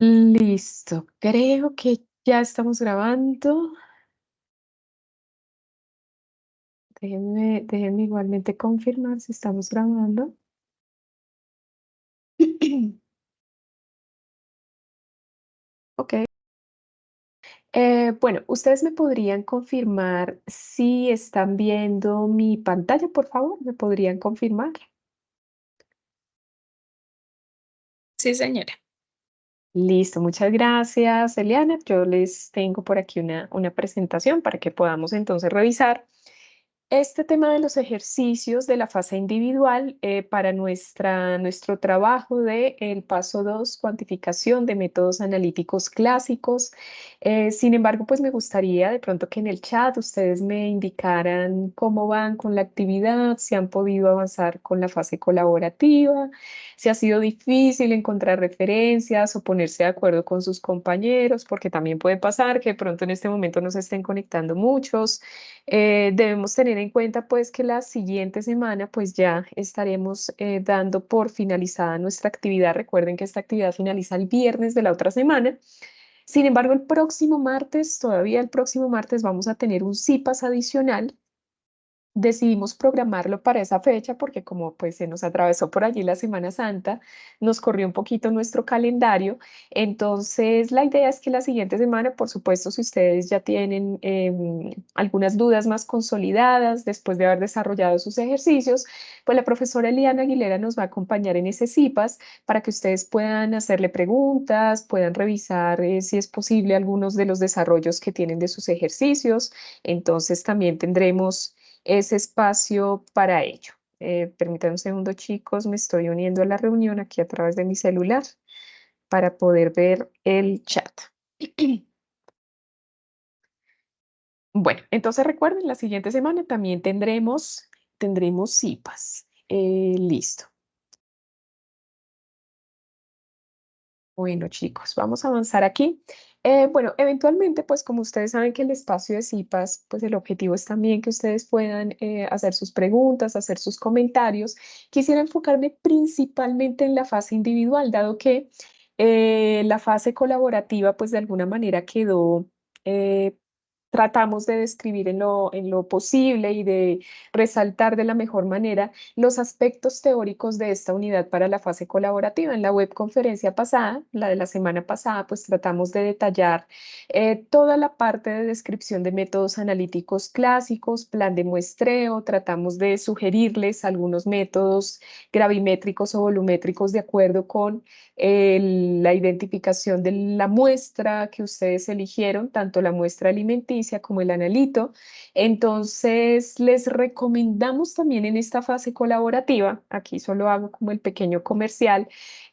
Listo, creo que ya estamos grabando. Déjenme igualmente confirmar si estamos grabando. Ok. Bueno, ustedes me podrían confirmar si están viendo mi pantalla, por favor. ¿Me podrían confirmar? Sí, señora. Listo, muchas gracias, Eliana. Yo les tengo por aquí una presentación para que podamos entonces revisar este tema de los ejercicios de la fase individual para nuestro trabajo de el paso 2, cuantificación de métodos analíticos clásicos. Sin embargo, pues me gustaría de pronto que en el chat ustedes me indicaran cómo van con la actividad, si han podido avanzar con la fase colaborativa, si ha sido difícil encontrar referencias o ponerse de acuerdo con sus compañeros, porque también puede pasar que de pronto en este momento no se estén conectando muchos. Debemos tener en cuenta pues que la siguiente semana pues ya estaremos dando por finalizada nuestra actividad. Recuerden que esta actividad finaliza el viernes de la otra semana. Sin embargo, el próximo martes, todavía el próximo martes vamos a tener un CIPAS adicional. Decidimos programarlo para esa fecha porque como pues se nos atravesó por allí la Semana Santa, nos corrió un poquito nuestro calendario. Entonces, la idea es que la siguiente semana, por supuesto, si ustedes ya tienen algunas dudas más consolidadas después de haber desarrollado sus ejercicios, pues la profesora Eliana Aguilera nos va a acompañar en ese CIPAS para que ustedes puedan hacerle preguntas, puedan revisar si es posible algunos de los desarrollos que tienen de sus ejercicios. Entonces, también tendremos ese espacio para ello. Permítanme un segundo, chicos, me estoy uniendo a la reunión aquí a través de mi celular para poder ver el chat. Bueno, entonces recuerden, la siguiente semana también tendremos CIPAS. Listo. Bueno, chicos, vamos a avanzar aquí. Bueno, eventualmente, pues como ustedes saben que el espacio de CIPAS, pues el objetivo es también que ustedes puedan hacer sus preguntas, hacer sus comentarios. Quisiera enfocarme principalmente en la fase individual, dado que la fase colaborativa, pues de alguna manera quedó, eh, tratamos de describir en lo posible y de resaltar de la mejor manera los aspectos teóricos de esta unidad para la fase colaborativa. En la webconferencia pasada, la de la semana pasada, pues tratamos de detallar toda la parte de descripción de métodos analíticos clásicos, plan de muestreo, tratamos de sugerirles algunos métodos gravimétricos o volumétricos de acuerdo con la identificación de la muestra que ustedes eligieron, tanto la muestra alimenticia como el analito. Entonces, les recomendamos también en esta fase colaborativa, aquí solo hago como el pequeño comercial,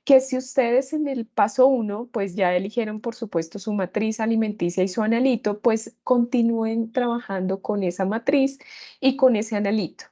que si ustedes en el paso 1, pues ya eligieron, por supuesto, su matriz alimenticia y su analito, pues continúen trabajando con esa matriz y con ese analito.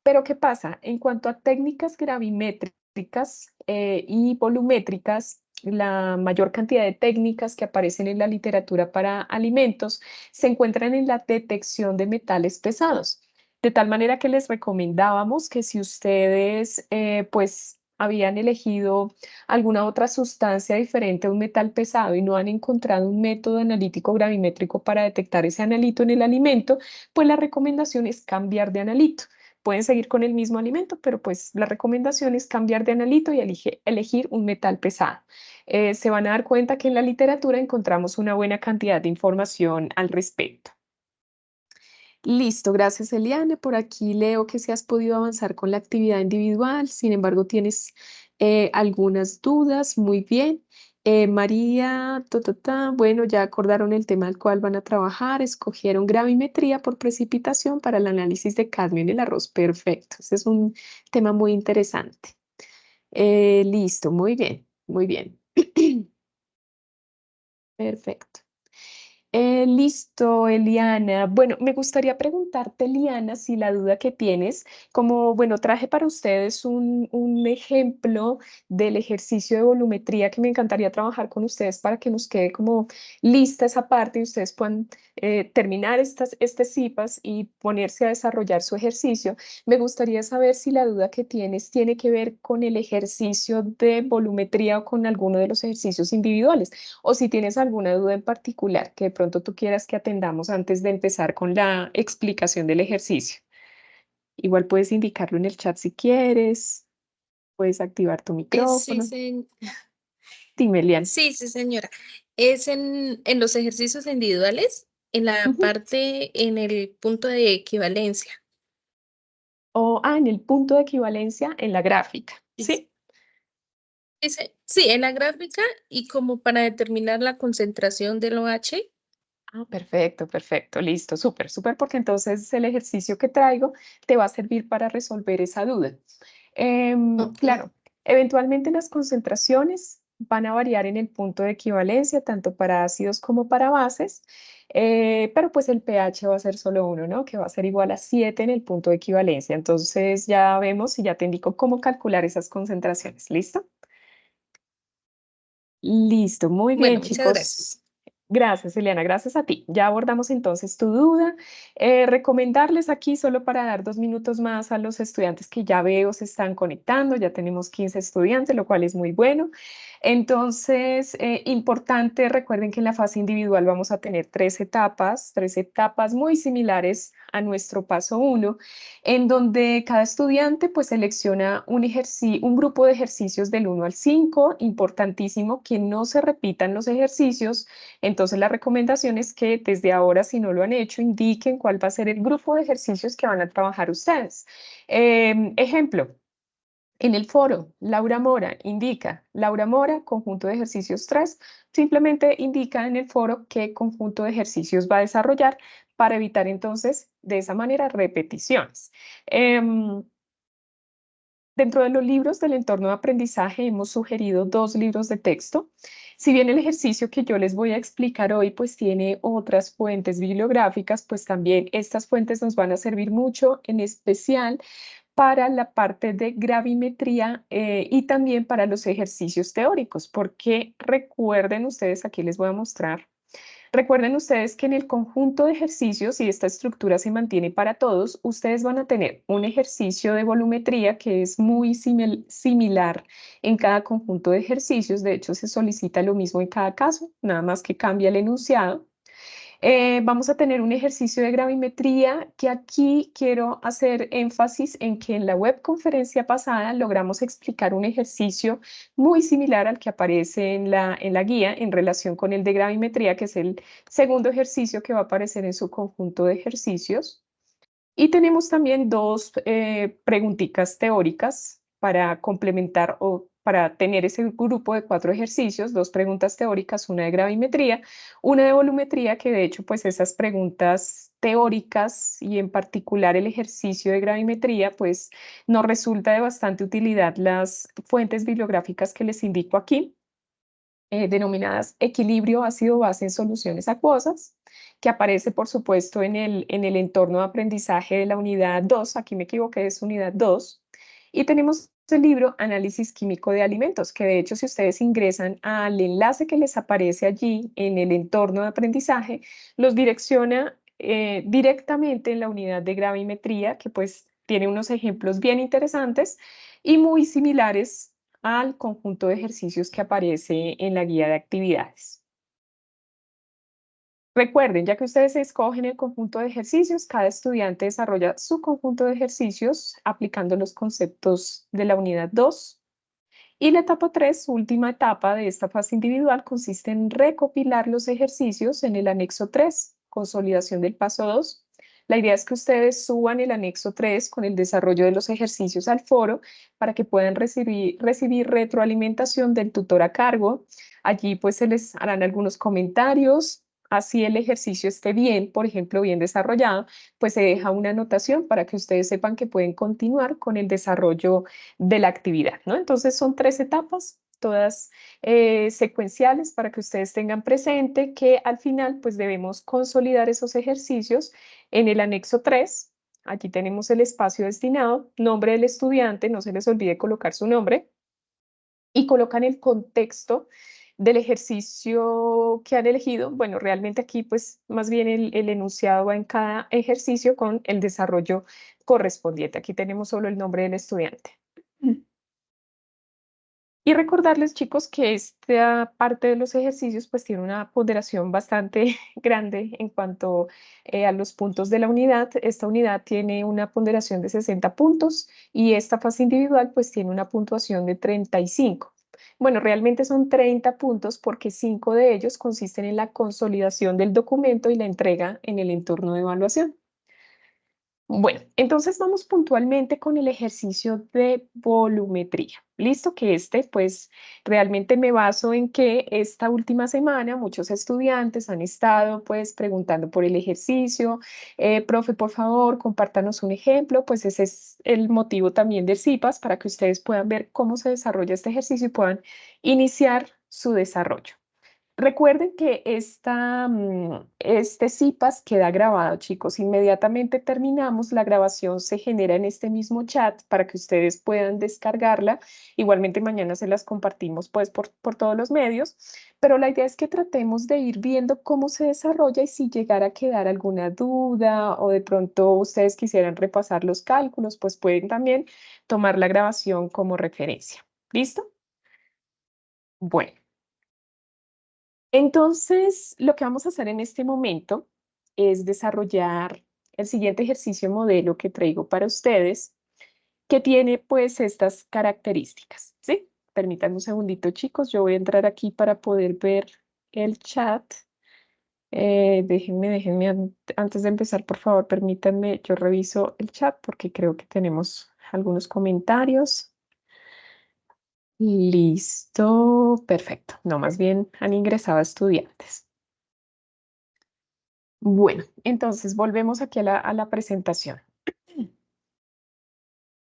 Pero ¿qué pasa? En cuanto a técnicas gravimétricas y volumétricas, la mayor cantidad de técnicas que aparecen en la literatura para alimentos se encuentran en la detección de metales pesados. De tal manera que les recomendábamos que si ustedes pues habían elegido alguna otra sustancia diferente a un metal pesado y no han encontrado un método analítico gravimétrico para detectar ese analito en el alimento, pues la recomendación es cambiar de analito. Pueden seguir con el mismo alimento, pero pues la recomendación es cambiar de analito y elegir un metal pesado. Se van a dar cuenta que en la literatura encontramos una buena cantidad de información al respecto. Listo, gracias Eliane. Por aquí leo que si has podido avanzar con la actividad individual, sin embargo tienes algunas dudas. Muy bien. María, bueno, ya acordaron el tema al cual van a trabajar, escogieron gravimetría por precipitación para el análisis de cadmio en el arroz. Perfecto, ese es un tema muy interesante. Listo, muy bien, muy bien. Perfecto. Listo, Eliana. Bueno, me gustaría preguntarte, Eliana, si la duda que tienes, como, bueno, traje para ustedes un ejemplo del ejercicio de volumetría que me encantaría trabajar con ustedes para que nos quede como lista esa parte y ustedes puedan terminar este CIPAS y ponerse a desarrollar su ejercicio. Me gustaría saber si la duda que tienes tiene que ver con el ejercicio de volumetría o con alguno de los ejercicios individuales o si tienes alguna duda en particular que de pronto tú quieras que atendamos antes de empezar con la explicación del ejercicio. Igual puedes indicarlo en el chat si quieres, puedes activar tu Sí, micrófono. se- Dime, Elian. sí, sí, señora. Es en los ejercicios individuales, en la Ujú. parte, en el punto de equivalencia. En el punto de equivalencia en la gráfica, Es- ¿sí? sí, en la gráfica y como para determinar la concentración del OH. Perfecto, perfecto, listo, súper, súper, porque entonces el ejercicio que traigo te va a servir para resolver esa duda. Ok. Claro, eventualmente las concentraciones van a variar en el punto de equivalencia, tanto para ácidos como para bases, pero pues el pH va a ser solo uno, ¿no? Que va a ser igual a 7 en el punto de equivalencia. Entonces ya vemos y ya te indico cómo calcular esas concentraciones. ¿Listo? Listo, muy bien, Bueno, muchas chicos. gracias. Gracias, Eliana, gracias a ti. Ya abordamos entonces tu duda. Recomendarles aquí, solo para dar 2 minutos más a los estudiantes que ya veo se están conectando, ya tenemos 15 estudiantes, lo cual es muy bueno. Entonces, importante, recuerden que en la fase individual vamos a tener 3 etapas muy similares a nuestro paso uno, en donde cada estudiante pues selecciona un grupo de ejercicios del 1 al 5, importantísimo que no se repitan los ejercicios. Entonces, la recomendación es que desde ahora, si no lo han hecho, indiquen cuál va a ser el grupo de ejercicios que van a trabajar ustedes. Ejemplo, en el foro, Laura Mora indica, Laura Mora, conjunto de ejercicios 3, simplemente indica en el foro qué conjunto de ejercicios va a desarrollar para evitar entonces de esa manera repeticiones. Em, Dentro de los libros del entorno de aprendizaje hemos sugerido 2 libros de texto. Si bien el ejercicio que yo les voy a explicar hoy pues tiene otras fuentes bibliográficas, pues también estas fuentes nos van a servir mucho, en especial para la parte de gravimetría y también para los ejercicios teóricos, porque recuerden ustedes, aquí les voy a mostrar. Recuerden ustedes que en el conjunto de ejercicios, y esta estructura se mantiene para todos, ustedes van a tener un ejercicio de volumetría que es muy similar en cada conjunto de ejercicios. De hecho, se solicita lo mismo en cada caso, nada más que cambia el enunciado. Vamos a tener un ejercicio de gravimetría que aquí quiero hacer énfasis en que en la webconferencia pasada logramos explicar un ejercicio muy similar al que aparece en la guía en relación con el de gravimetría, que es el segundo ejercicio que va a aparecer en su conjunto de ejercicios. Y tenemos también 2 preguntitas teóricas para complementar o para tener ese grupo de 4 ejercicios, 2 preguntas teóricas, una de gravimetría, una de volumetría, que de hecho pues esas preguntas teóricas y en particular el ejercicio de gravimetría pues nos resulta de bastante utilidad las fuentes bibliográficas que les indico aquí, denominadas equilibrio ácido-base en soluciones acuosas, que aparece, por supuesto, en el entorno de aprendizaje de la unidad 2. Aquí me equivoqué, es unidad 2. Y tenemos el libro Análisis Químico de Alimentos, que de hecho, si ustedes ingresan al enlace que les aparece allí en el entorno de aprendizaje, los direcciona directamente en la unidad de gravimetría, que pues tiene unos ejemplos bien interesantes y muy similares al conjunto de ejercicios que aparece en la guía de actividades. Recuerden, ya que ustedes escogen el conjunto de ejercicios, cada estudiante desarrolla su conjunto de ejercicios aplicando los conceptos de la unidad 2. Y la etapa 3, su última etapa de esta fase individual, consiste en recopilar los ejercicios en el anexo 3, consolidación del paso 2. La idea es que ustedes suban el anexo 3 con el desarrollo de los ejercicios al foro para que puedan recibir retroalimentación del tutor a cargo. Allí pues se les harán algunos comentarios. Así el ejercicio esté bien, por ejemplo, bien desarrollado, pues se deja una anotación para que ustedes sepan que pueden continuar con el desarrollo de la actividad, ¿no? Entonces son 3 etapas. todas secuenciales para que ustedes tengan presente que al final pues debemos consolidar esos ejercicios en el anexo 3. Aquí tenemos el espacio destinado, nombre del estudiante, no se les olvide colocar su nombre y colocan el contexto del ejercicio que han elegido. Bueno, realmente aquí pues más bien el enunciado va en cada ejercicio con el desarrollo correspondiente. Aquí tenemos solo el nombre del estudiante. Y recordarles, chicos, que esta parte de los ejercicios pues tiene una ponderación bastante grande en cuanto a los puntos de la unidad. Esta unidad tiene una ponderación de 60 puntos y esta fase individual pues tiene una puntuación de 35. Bueno, realmente son 30 puntos porque 5 de ellos consisten en la consolidación del documento y la entrega en el entorno de evaluación. Bueno, entonces vamos puntualmente con el ejercicio de volumetría. Listo, que pues realmente me baso en que esta última semana muchos estudiantes han estado pues preguntando por el ejercicio. Profe, por favor, compártanos un ejemplo. Pues ese es el motivo también del CIPAS para que ustedes puedan ver cómo se desarrolla este ejercicio y puedan iniciar su desarrollo. Recuerden que este CIPAS queda grabado, chicos. Inmediatamente terminamos, la grabación se genera en este mismo chat para que ustedes puedan descargarla. Igualmente mañana se las compartimos pues por todos los medios, pero la idea es que tratemos de ir viendo cómo se desarrolla y si llegara a quedar alguna duda o de pronto ustedes quisieran repasar los cálculos, pues pueden también tomar la grabación como referencia. ¿Listo? Bueno. Entonces, lo que vamos a hacer en este momento es desarrollar el siguiente ejercicio modelo que traigo para ustedes, que tiene pues estas características, ¿sí? Permítanme un segundito, chicos, yo voy a entrar aquí para poder ver el chat. Déjenme, antes de empezar, por favor, permítanme, yo reviso el chat porque creo que tenemos algunos comentarios. Listo, perfecto. No, más bien han ingresado estudiantes. Bueno, entonces volvemos aquí a la presentación.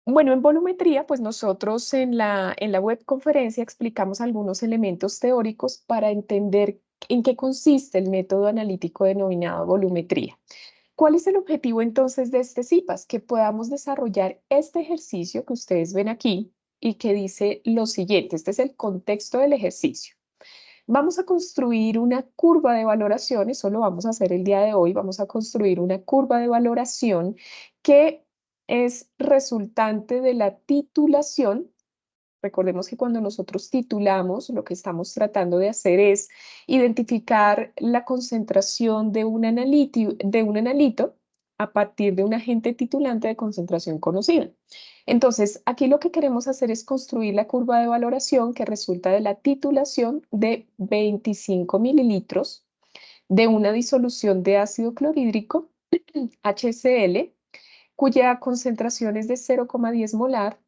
Bueno, en volumetría, pues nosotros en la webconferencia explicamos algunos elementos teóricos para entender en qué consiste el método analítico denominado volumetría. ¿Cuál es el objetivo entonces de este CIPAS? Que podamos desarrollar este ejercicio que ustedes ven aquí y que dice lo siguiente, este es el contexto del ejercicio. Vamos a construir una curva de valoración, eso lo vamos a hacer el día de hoy, vamos a construir una curva de valoración que es resultante de la titulación. Recordemos que cuando nosotros titulamos, lo que estamos tratando de hacer es identificar la concentración de un analito a partir de un agente titulante de concentración conocida. Entonces, aquí lo que queremos hacer es construir la curva de valoración que resulta de la titulación de 25 mililitros de una disolución de ácido clorhídrico, HCl, cuya concentración es de 0,10 molar,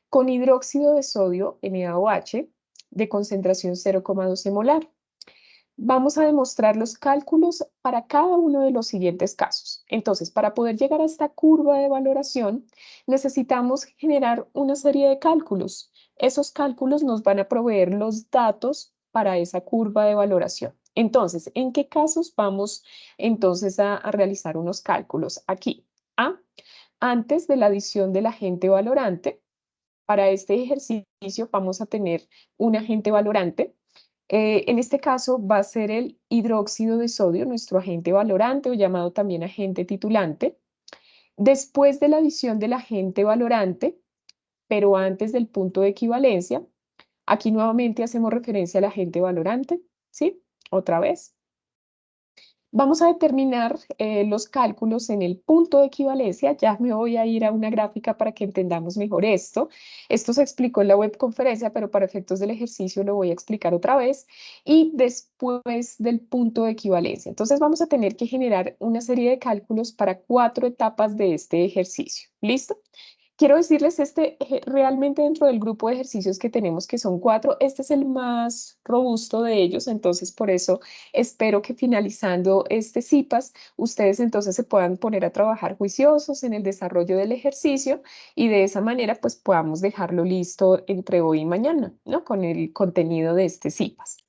con hidróxido de sodio, NaOH, de concentración 0,12 molar. Vamos a demostrar los cálculos para cada uno de los siguientes casos. Entonces, para poder llegar a esta curva de valoración, necesitamos generar una serie de cálculos. Esos cálculos nos van a proveer los datos para esa curva de valoración. Entonces, ¿en qué casos vamos entonces a realizar unos cálculos? Aquí, A, antes de la adición del agente valorante. Para este ejercicio vamos a tener un agente valorante. En este caso va a ser el hidróxido de sodio, nuestro agente valorante o llamado también agente titulante. Después de la adición del agente valorante, pero antes del punto de equivalencia, aquí nuevamente hacemos referencia al agente valorante, ¿sí? Otra vez. Vamos a determinar los cálculos en el punto de equivalencia. Ya me voy a ir a una gráfica para que entendamos mejor esto. Esto se explicó en la webconferencia, pero para efectos del ejercicio lo voy a explicar otra vez. Y después del punto de equivalencia. Entonces vamos a tener que generar una serie de cálculos para 4 etapas de este ejercicio. ¿Listo? quiero decirles, realmente dentro del grupo de ejercicios que tenemos, que son 4, este es el más robusto de ellos, entonces por eso espero que finalizando este CIPAS, ustedes entonces se puedan poner a trabajar juiciosos en el desarrollo del ejercicio y de esa manera pues podamos dejarlo listo entre hoy y mañana, ¿no? Con el contenido de este CIPAS.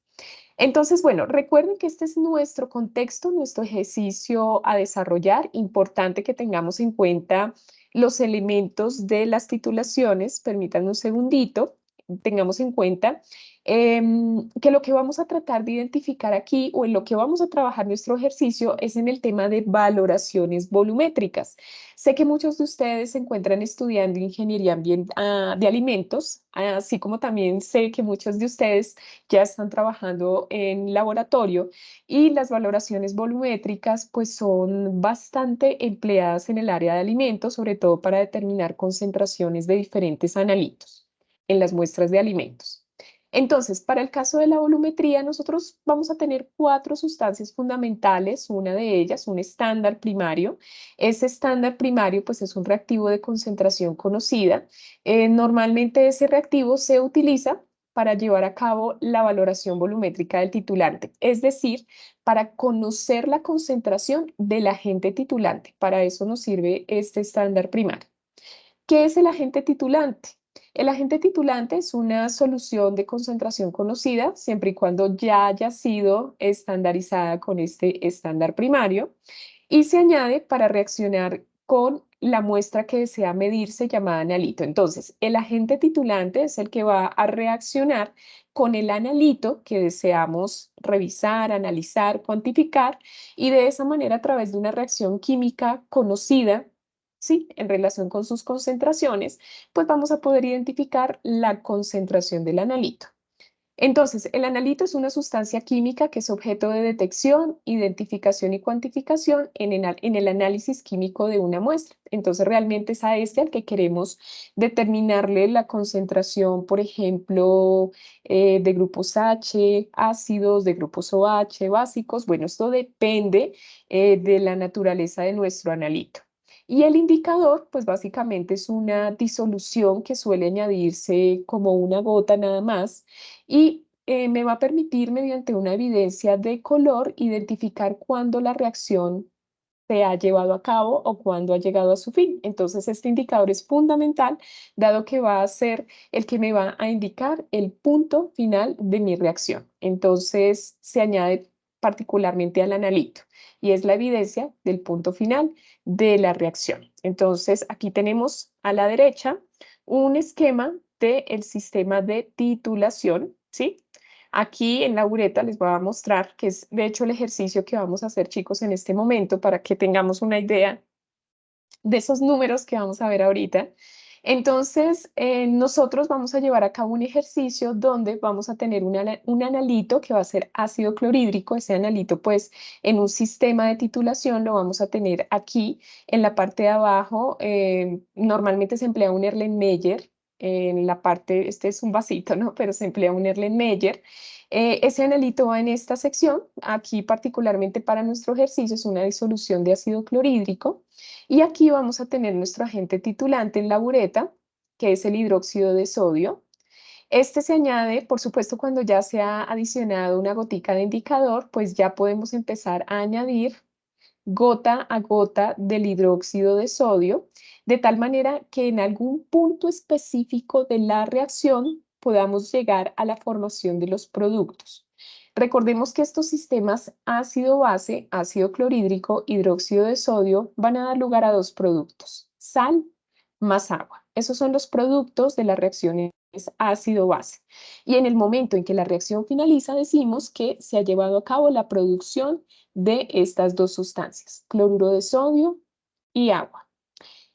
Entonces, bueno, recuerden que este es nuestro contexto, nuestro ejercicio a desarrollar. Importante que tengamos en cuenta los elementos de las titulaciones. Permítanme un segundito. Tengamos en cuenta que lo que vamos a tratar de identificar aquí o en lo que vamos a trabajar nuestro ejercicio es en el tema de valoraciones volumétricas. Sé que muchos de ustedes se encuentran estudiando ingeniería de alimentos, así como también sé que muchos de ustedes ya están trabajando en laboratorio y las valoraciones volumétricas pues son bastante empleadas en el área de alimentos, sobre todo para determinar concentraciones de diferentes analitos en las muestras de alimentos. Entonces, para el caso de la volumetría, nosotros vamos a tener 4 sustancias fundamentales, una de ellas, un estándar primario. Ese estándar primario, pues es un reactivo de concentración conocida. Normalmente ese reactivo se utiliza para llevar a cabo la valoración volumétrica del titulante, es decir, para conocer la concentración del agente titulante. Para eso nos sirve este estándar primario. ¿Qué es el agente titulante? El agente titulante es una solución de concentración conocida siempre y cuando ya haya sido estandarizada con este estándar primario y se añade para reaccionar con la muestra que desea medirse llamada analito. Entonces, el agente titulante es el que va a reaccionar con el analito que deseamos revisar, analizar, cuantificar y de esa manera a través de una reacción química conocida, ¿sí? En relación con sus concentraciones, pues vamos a poder identificar la concentración del analito. Entonces, el analito es una sustancia química que es objeto de detección, identificación y cuantificación en el análisis químico de una muestra. Entonces, realmente es a este al que queremos determinarle la concentración, por ejemplo, de grupos H, ácidos, de grupos OH, básicos. Bueno, esto depende de la naturaleza de nuestro analito. Y el indicador, pues básicamente es una disolución que suele añadirse como una gota nada más y me va a permitir mediante una evidencia de color identificar cuándo la reacción se ha llevado a cabo o cuándo ha llegado a su fin. Entonces, este indicador es fundamental, dado que va a ser el que me va a indicar el punto final de mi reacción. Entonces, se añade particularmente al analito y es la evidencia del punto final de la reacción. Entonces, aquí tenemos a la derecha un esquema del sistema de titulación, ¿sí? Aquí en la bureta les voy a mostrar, que es de hecho el ejercicio que vamos a hacer, chicos, en este momento para que tengamos una idea de esos números que vamos a ver ahorita. Entonces, nosotros vamos a llevar a cabo un ejercicio donde vamos a tener un analito que va a ser ácido clorhídrico. Ese analito, pues, en un sistema de titulación lo vamos a tener aquí en la parte de abajo. Normalmente se emplea un Erlenmeyer. En la parte, este es un vasito, ¿no? Pero se emplea un Erlenmeyer. Ese analito va en esta sección. Aquí, particularmente para nuestro ejercicio, es una disolución de ácido clorhídrico. Y aquí vamos a tener nuestro agente titulante en la bureta, que es el hidróxido de sodio. Este se añade, por supuesto, cuando ya se ha adicionado una gotica de indicador, pues ya podemos empezar a añadir gota a gota del hidróxido de sodio, de tal manera que en algún punto específico de la reacción podamos llegar a la formación de los productos. Recordemos que estos sistemas ácido-base, ácido clorhídrico, hidróxido de sodio, van a dar lugar a 2 productos, sal más agua. Esos son los productos de las reacciones ácido-base. Y en el momento en que la reacción finaliza, decimos que se ha llevado a cabo la producción de estas 2 sustancias, cloruro de sodio y agua.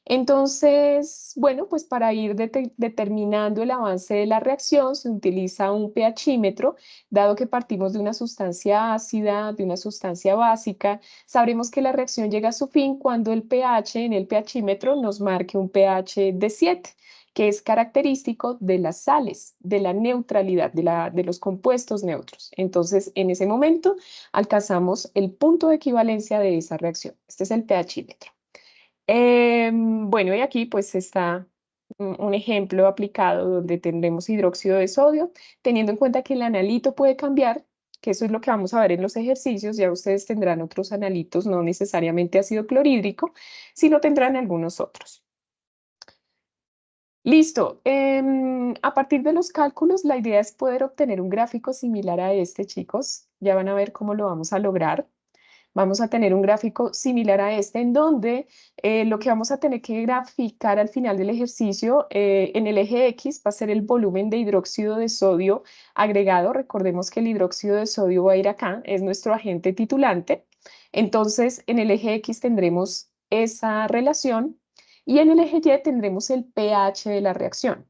Entonces, bueno, pues para ir determinando el avance de la reacción se utiliza un pHímetro, dado que partimos de una sustancia ácida, de una sustancia básica, sabremos que la reacción llega a su fin cuando el pH en el pHímetro nos marque un pH de 7, que es característico de las sales, de la neutralidad, de los compuestos neutros. Entonces, en ese momento alcanzamos el punto de equivalencia de esa reacción. Este es el pHímetro. Bueno, y aquí pues está un ejemplo aplicado donde tendremos hidróxido de sodio, teniendo en cuenta que el analito puede cambiar, que eso es lo que vamos a ver en los ejercicios. Ya ustedes tendrán otros analitos, no necesariamente ácido clorhídrico, sino tendrán algunos otros. Listo. A partir de los cálculos, la idea es poder obtener un gráfico similar a este, chicos. Ya van a ver cómo lo vamos a lograr. Vamos a tener un gráfico similar a este, en donde lo que vamos a tener que graficar al final del ejercicio, en el eje X va a ser el volumen de hidróxido de sodio agregado. Recordemos que el hidróxido de sodio va a ir acá, es nuestro agente titulante. Entonces, en el eje X tendremos esa relación y en el eje Y tendremos el pH de la reacción,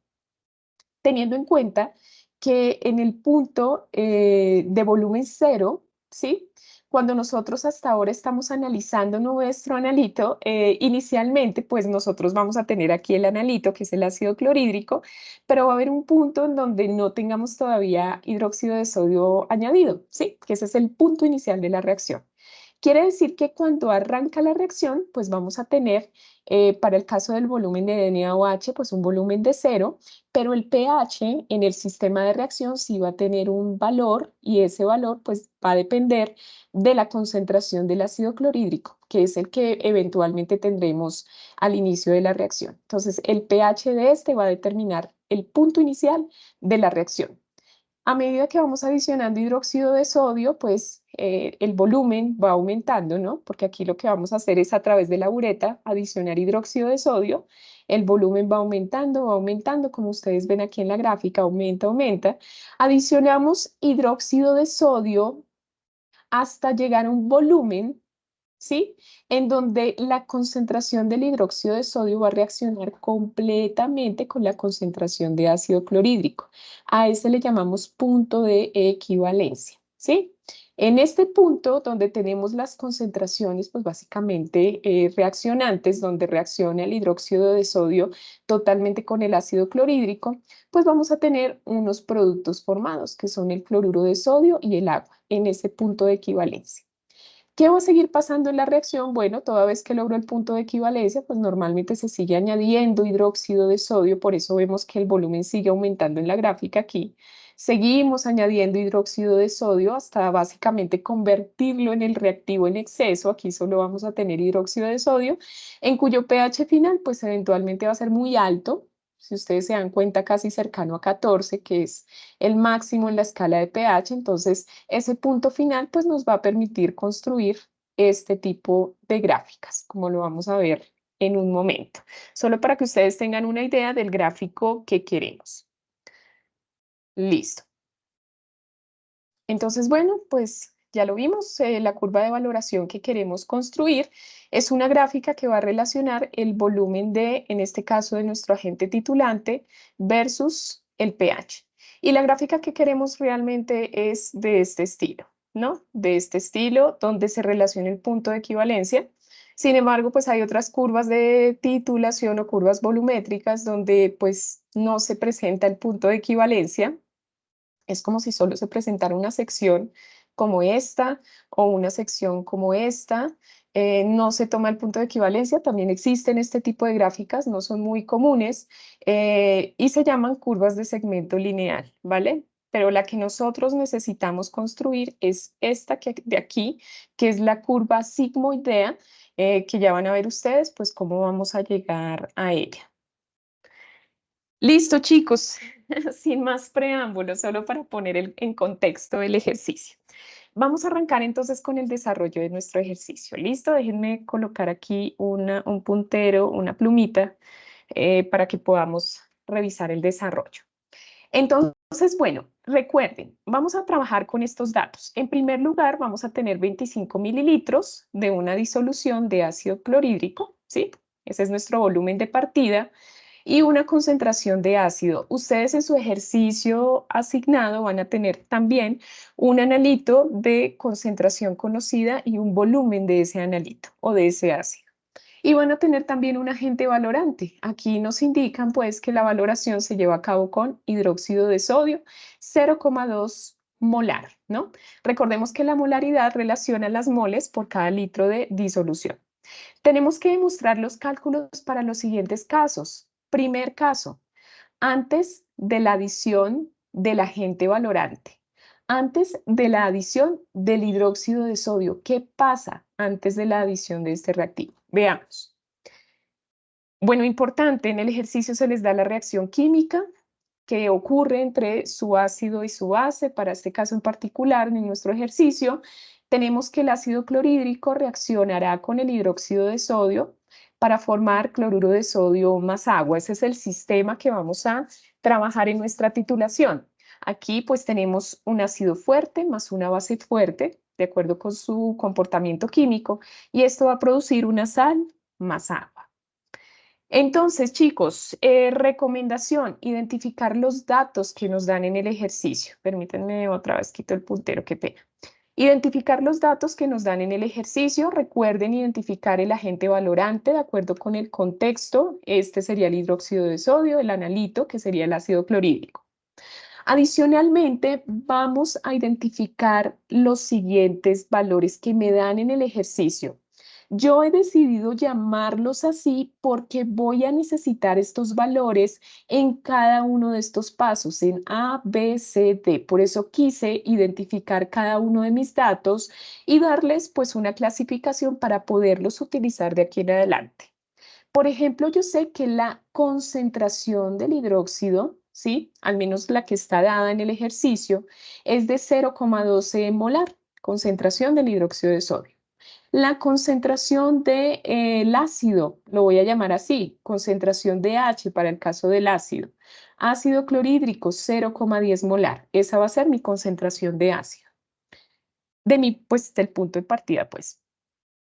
teniendo en cuenta que en el punto de volumen cero, ¿sí? Cuando nosotros hasta ahora estamos analizando nuestro analito, inicialmente pues nosotros vamos a tener aquí el analito, que es el ácido clorhídrico, pero va a haber un punto en donde no tengamos todavía hidróxido de sodio añadido, ¿sí? Que ese es el punto inicial de la reacción. Quiere decir que cuando arranca la reacción, pues vamos a tener, para el caso del volumen de NaOH, pues un volumen de cero, pero el pH en el sistema de reacción sí va a tener un valor y ese valor pues va a depender de la concentración del ácido clorhídrico, que es el que eventualmente tendremos al inicio de la reacción. Entonces, el pH de este va a determinar el punto inicial de la reacción. A medida que vamos adicionando hidróxido de sodio, pues el volumen va aumentando, ¿no? Porque aquí lo que vamos a hacer es a través de la bureta adicionar hidróxido de sodio. El volumen va aumentando, como ustedes ven aquí en la gráfica, aumenta, aumenta. Adicionamos hidróxido de sodio hasta llegar a un volumen, ¿sí? En donde la concentración del hidróxido de sodio va a reaccionar completamente con la concentración de ácido clorhídrico. A ese le llamamos punto de equivalencia, ¿sí? En este punto donde tenemos las concentraciones, pues básicamente reaccionantes, donde reacciona el hidróxido de sodio totalmente con el ácido clorhídrico, pues vamos a tener unos productos formados, que son el cloruro de sodio y el agua, en ese punto de equivalencia. ¿Qué va a seguir pasando en la reacción? Bueno, toda vez que logro el punto de equivalencia, pues normalmente se sigue añadiendo hidróxido de sodio, por eso vemos que el volumen sigue aumentando en la gráfica aquí. Seguimos añadiendo hidróxido de sodio hasta básicamente convertirlo en el reactivo en exceso. Aquí solo vamos a tener hidróxido de sodio, en cuyo pH final pues eventualmente va a ser muy alto. Si ustedes se dan cuenta, casi cercano a 14, que es el máximo en la escala de pH. Entonces, ese punto final pues nos va a permitir construir este tipo de gráficas, como lo vamos a ver en un momento, solo para que ustedes tengan una idea del gráfico que queremos. Listo. Entonces, bueno, pues ya lo vimos, la curva de valoración que queremos construir es una gráfica que va a relacionar el volumen de, en este caso, de nuestro agente titulante versus el pH. Y la gráfica que queremos realmente es de este estilo, ¿no? De este estilo, donde se relaciona el punto de equivalencia. Sin embargo, pues hay otras curvas de titulación o curvas volumétricas donde pues no se presenta el punto de equivalencia. Es como si solo se presentara una sección como esta o una sección como esta. No se toma el punto de equivalencia, también existen este tipo de gráficas, no son muy comunes y se llaman curvas de segmento lineal, ¿vale? Pero la que nosotros necesitamos construir es esta que de aquí, que es la curva sigmoidea, que ya van a ver ustedes, pues cómo vamos a llegar a ella. Listo, chicos, sin más preámbulos, solo para poner en contexto el ejercicio. Vamos a arrancar entonces con el desarrollo de nuestro ejercicio. Listo, déjenme colocar aquí un puntero, una plumita, para que podamos revisar el desarrollo. Entonces, bueno, recuerden, vamos a trabajar con estos datos. En primer lugar, vamos a tener 25 mililitros de una disolución de ácido clorhídrico, ¿sí? Ese es nuestro volumen de partida y una concentración de ácido. Ustedes en su ejercicio asignado van a tener también un analito de concentración conocida y un volumen de ese analito o de ese ácido. Y van a tener también un agente valorante. Aquí nos indican pues que la valoración se lleva a cabo con hidróxido de sodio, 0,2 molar, ¿no? Recordemos que la molaridad relaciona las moles por cada litro de disolución. Tenemos que demostrar los cálculos para los siguientes casos. Primer caso, antes de la adición del agente valorante, antes de la adición del hidróxido de sodio. ¿Qué pasa antes de la adición de este reactivo? Veamos. Bueno, importante, en el ejercicio se les da la reacción química que ocurre entre su ácido y su base. Para este caso en particular, en nuestro ejercicio, tenemos que el ácido clorhídrico reaccionará con el hidróxido de sodio para formar cloruro de sodio más agua. Ese es el sistema que vamos a trabajar en nuestra titulación. Aquí pues tenemos un ácido fuerte más una base fuerte, de acuerdo con su comportamiento químico, y esto va a producir una sal más agua. Entonces, chicos, recomendación, identificar los datos que nos dan en el ejercicio. Permítanme otra vez, quito el puntero, qué pena. Identificar los datos que nos dan en el ejercicio. Recuerden identificar el agente valorante de acuerdo con el contexto. Este sería el hidróxido de sodio, el analito, que sería el ácido clorhídrico. Adicionalmente, vamos a identificar los siguientes valores que me dan en el ejercicio. Yo he decidido llamarlos así porque voy a necesitar estos valores en cada uno de estos pasos, en A, B, C, D. Por eso quise identificar cada uno de mis datos y darles pues una clasificación para poderlos utilizar de aquí en adelante. Por ejemplo, yo sé que la concentración del hidróxido, ¿sí? Al menos la que está dada en el ejercicio, es de 0,12 molar, concentración del hidróxido de sodio. La concentración del ácido, lo voy a llamar así, concentración de H para el caso del ácido. Ácido clorhídrico, 0,10 molar. Esa va a ser mi concentración de ácido. Pues, del punto de partida, pues.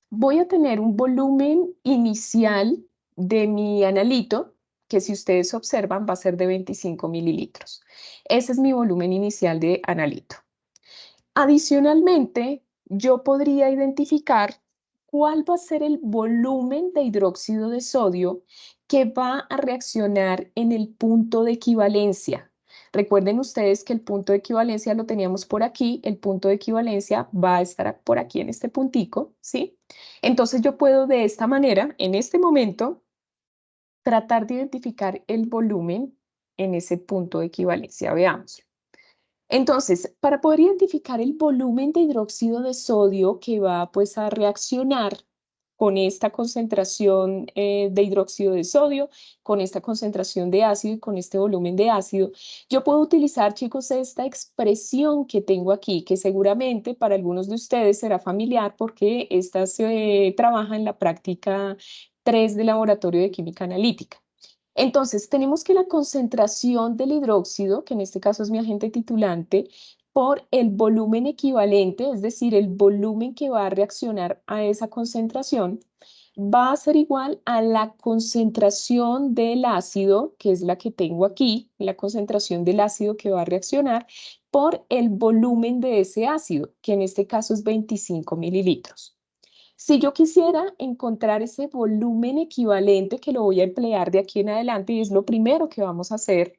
Voy a tener un volumen inicial de mi analito, que si ustedes observan va a ser de 25 mililitros. Ese es mi volumen inicial de analito. Adicionalmente, yo podría identificar cuál va a ser el volumen de hidróxido de sodio que va a reaccionar en el punto de equivalencia. Recuerden ustedes que el punto de equivalencia lo teníamos por aquí, el punto de equivalencia va a estar por aquí en este puntico, ¿sí? Entonces yo puedo de esta manera, en este momento, tratar de identificar el volumen en ese punto de equivalencia. Veamos. Entonces, para poder identificar el volumen de hidróxido de sodio que va pues a reaccionar con esta concentración de hidróxido de sodio, con esta concentración de ácido y con este volumen de ácido, yo puedo utilizar, chicos, esta expresión que tengo aquí, que seguramente para algunos de ustedes será familiar porque esta se trabaja en la práctica 3 de laboratorio de química analítica. Entonces, tenemos que la concentración del hidróxido, que en este caso es mi agente titulante, por el volumen equivalente, es decir, el volumen que va a reaccionar a esa concentración, va a ser igual a la concentración del ácido, que es la que tengo aquí, la concentración del ácido que va a reaccionar, por el volumen de ese ácido, que en este caso es 25 mililitros. Si yo quisiera encontrar ese volumen equivalente que lo voy a emplear de aquí en adelante y es lo primero que vamos a hacer,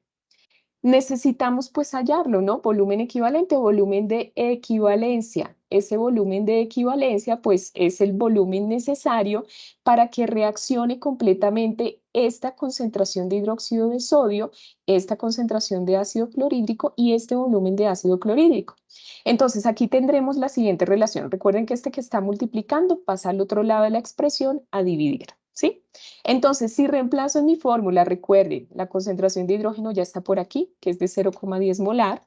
necesitamos pues hallarlo, ¿no? Volumen equivalente o volumen de equivalencia. Ese volumen de equivalencia pues es el volumen necesario para que reaccione completamente esta concentración de hidróxido de sodio, esta concentración de ácido clorhídrico y este volumen de ácido clorhídrico. Entonces aquí tendremos la siguiente relación. Recuerden que este que está multiplicando pasa al otro lado de la expresión a dividir, ¿sí? Entonces, si reemplazo en mi fórmula, recuerden, la concentración de hidrógeno ya está por aquí, que es de 0,10 molar,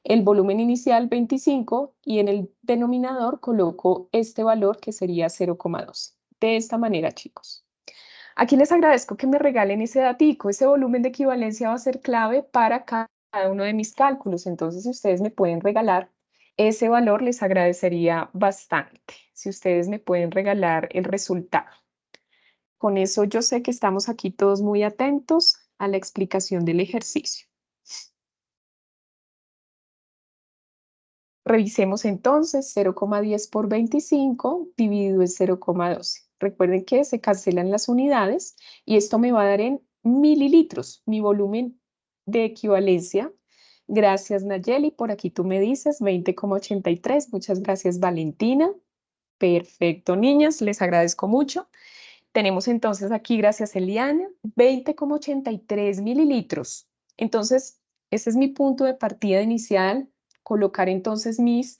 el volumen inicial 25 y en el denominador coloco este valor que sería 0,12. De esta manera, chicos. Aquí les agradezco que me regalen ese datico, ese volumen de equivalencia va a ser clave para cada uno de mis cálculos, entonces si ustedes me pueden regalar ese valor, les agradecería bastante. Si ustedes me pueden regalar el resultado. Con eso yo sé que estamos aquí todos muy atentos a la explicación del ejercicio. Revisemos entonces 0,10 por 25 dividido en 0,12. Recuerden que se cancelan las unidades y esto me va a dar en mililitros, mi volumen de equivalencia. Gracias, Nayeli. Por aquí tú me dices 20,83. Muchas gracias, Valentina. Perfecto, niñas. Les agradezco mucho. Tenemos entonces aquí, gracias Eliana, 20,83 mililitros. Entonces, ese es mi punto de partida inicial, colocar entonces mis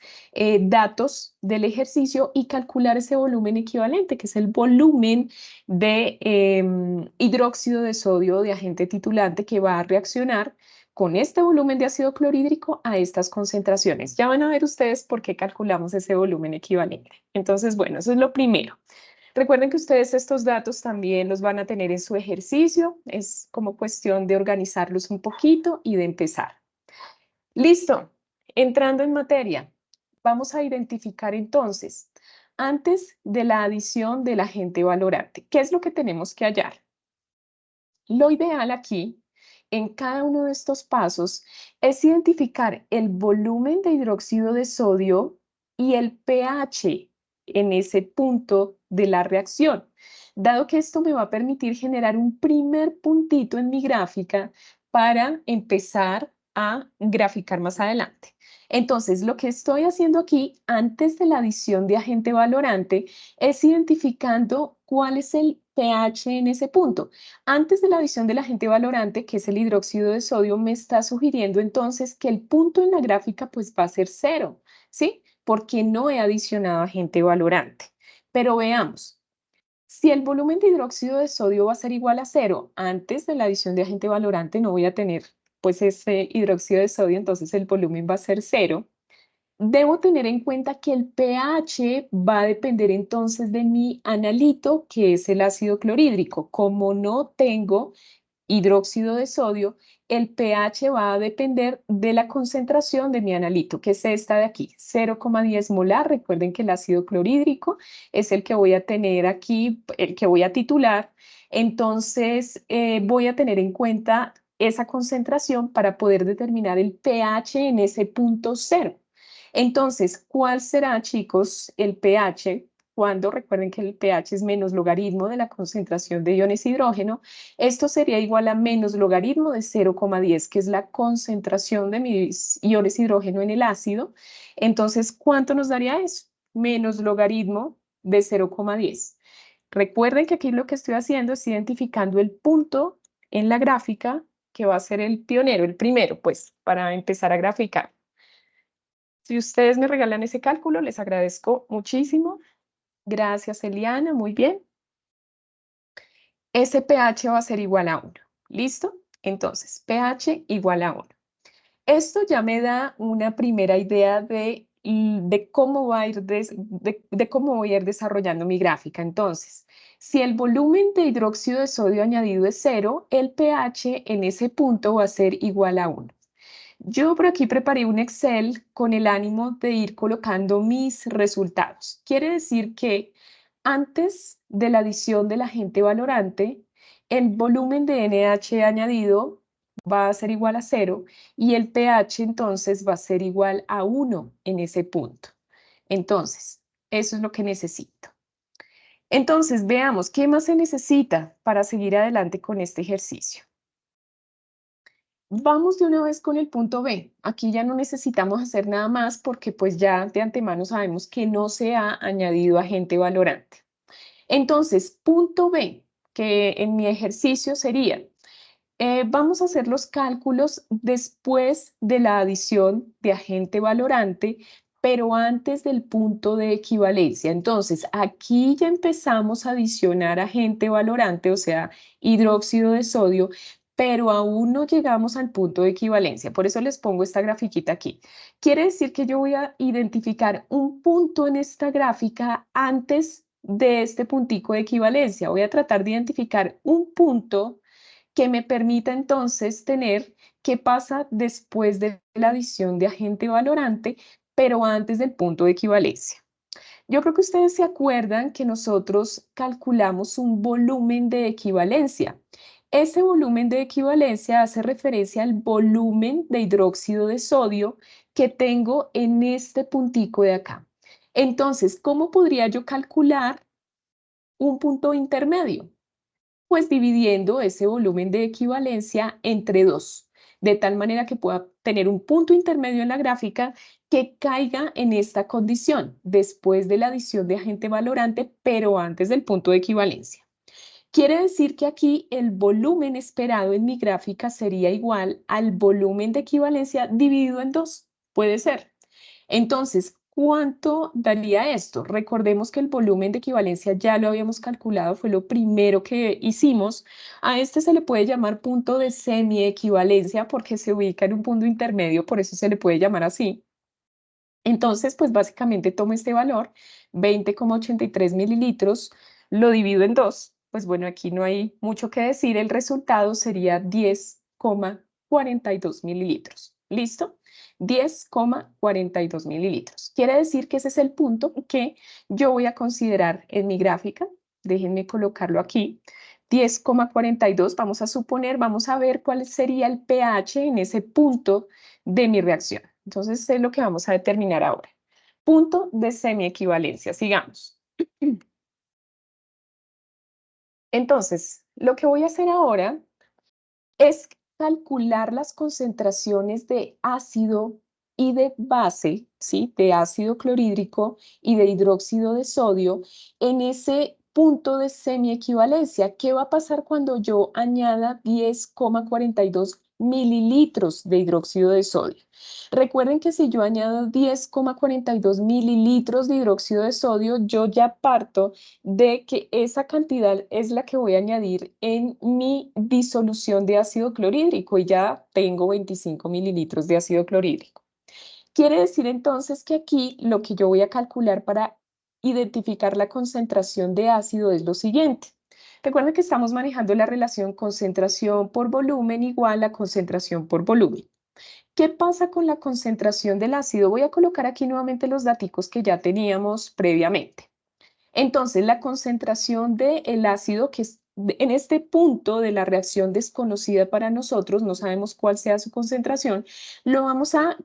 datos del ejercicio y calcular ese volumen equivalente, que es el volumen de hidróxido de sodio de agente titulante que va a reaccionar con este volumen de ácido clorhídrico a estas concentraciones. Ya van a ver ustedes por qué calculamos ese volumen equivalente. Entonces, bueno, eso es lo primero. Recuerden que ustedes estos datos también los van a tener en su ejercicio. Es como cuestión de organizarlos un poquito y de empezar. Listo. Entrando en materia, vamos a identificar entonces, antes de la adición del agente valorante, ¿qué es lo que tenemos que hallar? Lo ideal aquí, en cada uno de estos pasos, es identificar el volumen de hidróxido de sodio y el pH en ese punto de la reacción, dado que esto me va a permitir generar un primer puntito en mi gráfica para empezar a graficar más adelante. Entonces, lo que estoy haciendo aquí, antes de la adición de agente valorante, es identificando cuál es el pH en ese punto. Antes de la adición del agente valorante, que es el hidróxido de sodio, me está sugiriendo entonces que el punto en la gráfica pues va a ser 0, ¿sí? Porque no he adicionado agente valorante. Pero veamos, si el volumen de hidróxido de sodio va a ser igual a 0, antes de la adición de agente valorante no voy a tener pues ese hidróxido de sodio, entonces el volumen va a ser 0. Debo tener en cuenta que el pH va a depender entonces de mi analito, que es el ácido clorhídrico. Como no tengo hidróxido de sodio, el pH va a depender de la concentración de mi analito, que es esta de aquí, 0,10 molar. Recuerden que el ácido clorhídrico es el que voy a tener aquí, el que voy a titular. Entonces, voy a tener en cuenta esa concentración para poder determinar el pH en ese punto 0. Entonces, ¿cuál será, chicos, el pH? Cuando recuerden que el pH es menos logaritmo de la concentración de iones hidrógeno, esto sería igual a menos logaritmo de 0,10, que es la concentración de mis iones hidrógeno en el ácido. Entonces, ¿cuánto nos daría eso? Menos logaritmo de 0,10. Recuerden que aquí lo que estoy haciendo es identificando el punto en la gráfica que va a ser el pionero, el primero, pues, para empezar a graficar. Si ustedes me regalan ese cálculo, les agradezco muchísimo. Gracias, Eliana, muy bien. Ese pH va a ser igual a 1. ¿Listo? Entonces, pH igual a 1. Esto ya me da una primera idea de cómo va a ir de cómo voy a ir desarrollando mi gráfica. Entonces, si el volumen de hidróxido de sodio añadido es 0, el pH en ese punto va a ser igual a 1. Yo por aquí preparé un Excel con el ánimo de ir colocando mis resultados. Quiere decir que antes de la adición del agente valorante, el volumen de NH añadido va a ser igual a 0 y el pH entonces va a ser igual a 1 en ese punto. Entonces, eso es lo que necesito. Entonces, veamos qué más se necesita para seguir adelante con este ejercicio. Vamos de una vez con el punto B. Aquí ya no necesitamos hacer nada más porque pues ya de antemano sabemos que no se ha añadido agente valorante. Entonces, punto B, que en mi ejercicio sería, vamos a hacer los cálculos después de la adición de agente valorante, pero antes del punto de equivalencia. Entonces, aquí ya empezamos a adicionar agente valorante, o sea, hidróxido de sodio, pero aún no llegamos al punto de equivalencia. Por eso les pongo esta grafiquita aquí. Quiere decir que yo voy a identificar un punto en esta gráfica antes de este puntico de equivalencia. Voy a tratar de identificar un punto que me permita entonces tener qué pasa después de la adición de agente valorante, pero antes del punto de equivalencia. Yo creo que ustedes se acuerdan que nosotros calculamos un volumen de equivalencia. Ese volumen de equivalencia hace referencia al volumen de hidróxido de sodio que tengo en este puntico de acá. Entonces, ¿cómo podría yo calcular un punto intermedio? Pues dividiendo ese volumen de equivalencia entre 2, de tal manera que pueda tener un punto intermedio en la gráfica que caiga en esta condición, después de la adición de agente valorante, pero antes del punto de equivalencia. Quiere decir que aquí el volumen esperado en mi gráfica sería igual al volumen de equivalencia dividido en 2. Puede ser. Entonces, ¿cuánto daría esto? Recordemos que el volumen de equivalencia ya lo habíamos calculado, fue lo primero que hicimos. A este se le puede llamar punto de semiequivalencia porque se ubica en un punto intermedio, por eso se le puede llamar así. Entonces, pues básicamente tomo este valor, 20,83 mililitros, lo divido en 2. Pues bueno, aquí no hay mucho que decir, el resultado sería 10,42 mililitros. ¿Listo? 10,42 mililitros. Quiere decir que ese es el punto que yo voy a considerar en mi gráfica. Déjenme colocarlo aquí. 10,42, vamos a suponer, vamos a ver cuál sería el pH en ese punto de mi reacción. Entonces, es lo que vamos a determinar ahora. Punto de semiequivalencia. Sigamos. Entonces, lo que voy a hacer ahora es calcular las concentraciones de ácido y de base, ¿sí? De ácido clorhídrico y de hidróxido de sodio en ese punto de semiequivalencia. ¿Qué va a pasar cuando yo añada 10,42 mililitros de hidróxido de sodio? Recuerden que si yo añado 10,42 mililitros de hidróxido de sodio, yo ya parto de que esa cantidad es la que voy a añadir en mi disolución de ácido clorhídrico y ya tengo 25 mililitros de ácido clorhídrico. Quiere decir entonces que aquí lo que yo voy a calcular para identificar la concentración de ácido es lo siguiente. Recuerden que estamos manejando la relación concentración por volumen igual a concentración por volumen. ¿Qué pasa con la concentración del ácido? Voy a colocar aquí nuevamente los datos que ya teníamos previamente. Entonces, la concentración del ácido, que es en este punto de la reacción desconocida para nosotros, no sabemos cuál sea su concentración, lo vamos a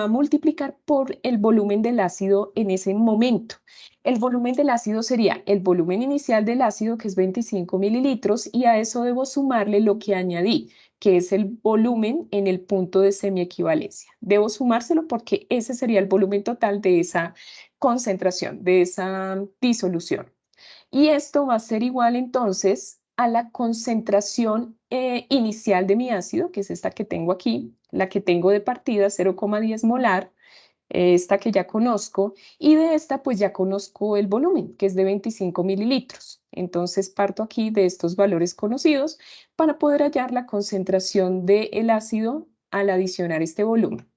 multiplicar por el volumen del ácido en ese momento. El volumen del ácido sería el volumen inicial del ácido, que es 25 mililitros, y a eso debo sumarle lo que añadí, que es el volumen en el punto de semiequivalencia. Debo sumárselo porque ese sería el volumen total de esa concentración, de esa disolución. Y esto va a ser igual entonces a la concentración inicial de mi ácido, que es esta que tengo aquí, la que tengo de partida, 0,10 molar, esta que ya conozco, y de esta pues ya conozco el volumen, que es de 25 mililitros. Entonces parto aquí de estos valores conocidos para poder hallar la concentración del ácido al adicionar este volumen.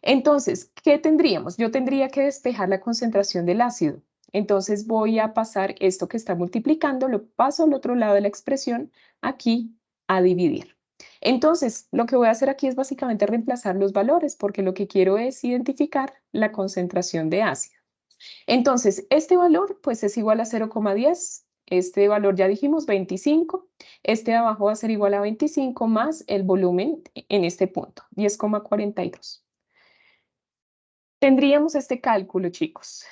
Entonces, ¿qué tendríamos? Yo tendría que despejar la concentración del ácido. Entonces voy a pasar esto que está multiplicando, lo paso al otro lado de la expresión, aquí a dividir. Entonces, lo que voy a hacer aquí es básicamente reemplazar los valores, porque lo que quiero es identificar la concentración de ácido. Entonces, este valor pues es igual a 0,10. Este valor ya dijimos 25. Este de abajo va a ser igual a 25 más el volumen en este punto, 10,42. Tendríamos este cálculo, chicos.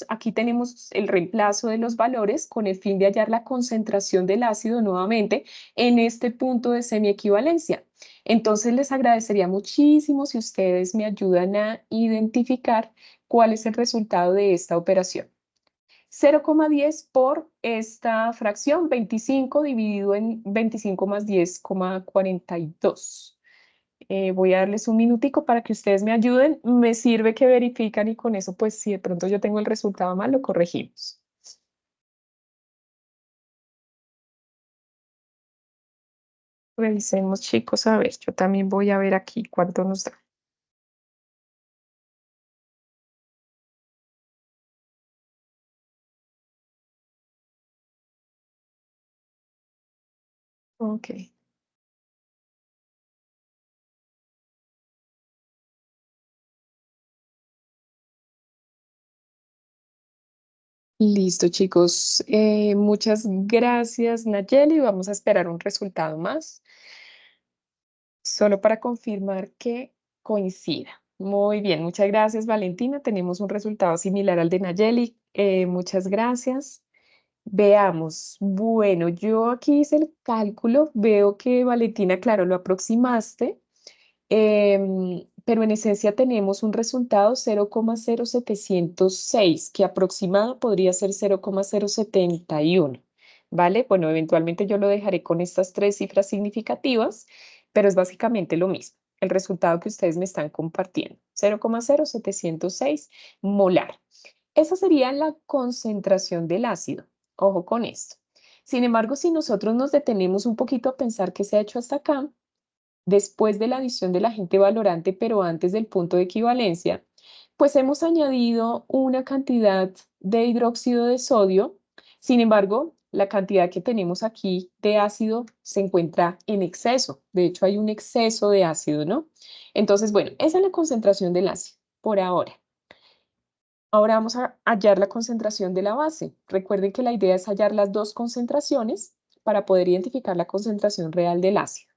Aquí tenemos el reemplazo de los valores con el fin de hallar la concentración del ácido nuevamente en este punto de semiequivalencia. Entonces les agradecería muchísimo si ustedes me ayudan a identificar cuál es el resultado de esta operación. 0,10 por esta fracción, 25 dividido en 25 más 10,42. Voy a darles un minutico para que ustedes me ayuden. Me sirve que verifican y con eso, pues si de pronto yo tengo el resultado mal, lo corregimos. Revisemos, chicos, a ver, yo también voy a ver aquí cuánto nos da. Ok. Listo, chicos. Muchas gracias, Nayeli. Vamos a esperar un resultado más, solo para confirmar que coincida. Muy bien, muchas gracias, Valentina. Tenemos un resultado similar al de Nayeli. Muchas gracias. Veamos. Bueno, yo aquí hice el cálculo. Veo que Valentina, claro, lo aproximaste, pero en esencia tenemos un resultado 0,0706, que aproximado podría ser 0,071. ¿vale? Bueno, eventualmente yo lo dejaré con estas tres cifras significativas, pero es básicamente lo mismo. El resultado que ustedes me están compartiendo, 0,0706 molar. Esa sería la concentración del ácido. Ojo con esto. Sin embargo, si nosotros nos detenemos un poquito a pensar qué se ha hecho hasta acá, después de la adición del agente valorante, pero antes del punto de equivalencia, pues hemos añadido una cantidad de hidróxido de sodio. Sin embargo, la cantidad que tenemos aquí de ácido se encuentra en exceso. De hecho, hay un exceso de ácido, ¿no? Entonces, bueno, esa es la concentración del ácido por ahora. Ahora vamos a hallar la concentración de la base. Recuerden que la idea es hallar las dos concentraciones para poder identificar la concentración real del ácido.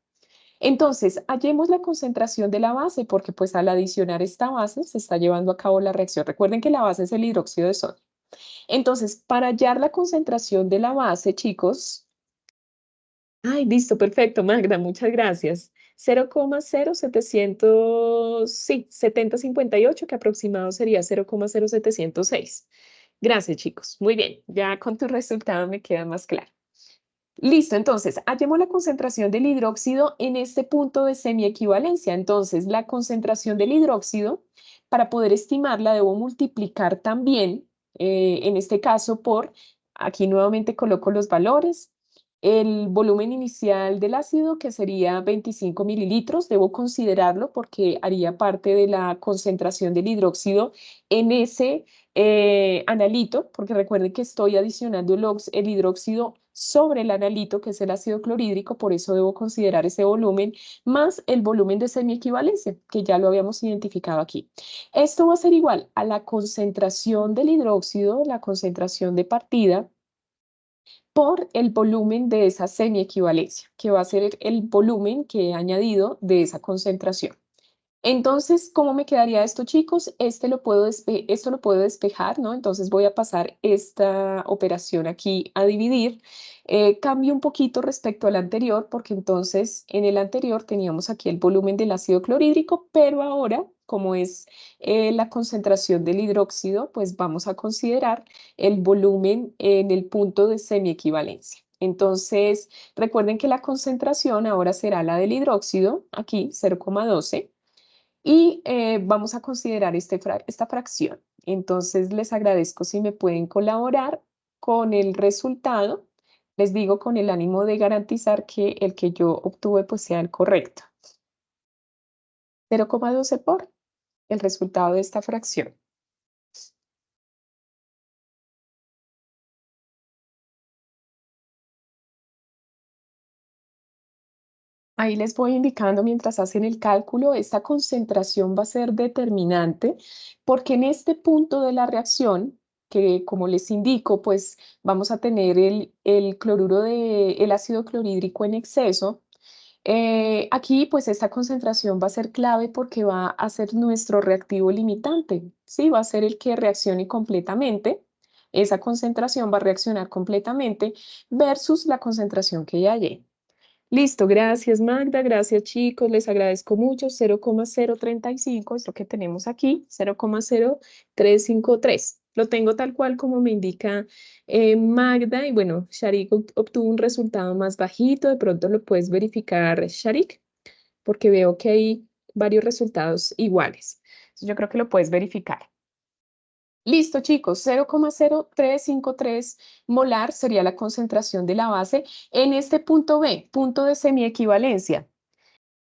Entonces, hallemos la concentración de la base porque pues al adicionar esta base se está llevando a cabo la reacción. Recuerden que la base es el hidróxido de sodio. Entonces, para hallar la concentración de la base, chicos, ay, listo, perfecto, Magda, muchas gracias. 0,0700, sí, 7058, que aproximado sería 0,0706. Gracias, chicos. Muy bien, ya con tu resultado me queda más claro. Listo, entonces, hallemos la concentración del hidróxido en este punto de semiequivalencia. Entonces, la concentración del hidróxido, para poder estimarla, debo multiplicar también, en este caso, aquí nuevamente coloco los valores, el volumen inicial del ácido, que sería 25 mililitros, debo considerarlo porque haría parte de la concentración del hidróxido en ese analito, porque recuerden que estoy adicionando el hidróxido sobre el analito, que es el ácido clorhídrico, por eso debo considerar ese volumen, más el volumen de semiequivalencia, que ya lo habíamos identificado aquí. Esto va a ser igual a la concentración del hidróxido, la concentración de partida, por el volumen de esa semiequivalencia, que va a ser el volumen que he añadido de esa concentración. Entonces, ¿cómo me quedaría esto, chicos? Esto lo puedo despejar, ¿no? Entonces voy a pasar esta operación aquí a dividir. Cambio un poquito respecto al anterior, porque entonces en el anterior teníamos aquí el volumen del ácido clorhídrico, pero ahora, como es la concentración del hidróxido, pues vamos a considerar el volumen en el punto de semiequivalencia. Entonces, recuerden que la concentración ahora será la del hidróxido, aquí 0,12. Y vamos a considerar esta fracción. Entonces, les agradezco si me pueden colaborar con el resultado. Les digo con el ánimo de garantizar que el que yo obtuve pues sea el correcto. 0,12 por el resultado de esta fracción. Ahí les voy indicando mientras hacen el cálculo, esta concentración va a ser determinante porque en este punto de la reacción, que como les indico, pues vamos a tener el ácido clorhídrico en exceso. Aquí pues esta concentración va a ser clave porque va a ser nuestro reactivo limitante, ¿sí? Va a ser el que reaccione completamente. Esa concentración va a reaccionar completamente versus la concentración que ya hallé. Listo, gracias Magda, gracias chicos, les agradezco mucho. 0,035 es lo que tenemos aquí, 0,0353. Lo tengo tal cual como me indica Magda y bueno, Sharik obtuvo un resultado más bajito, de pronto lo puedes verificar, Sharik, porque veo que hay varios resultados iguales. Entonces, yo creo que lo puedes verificar. Listo, chicos, 0,0353 molar sería la concentración de la base en este punto B, punto de semiequivalencia.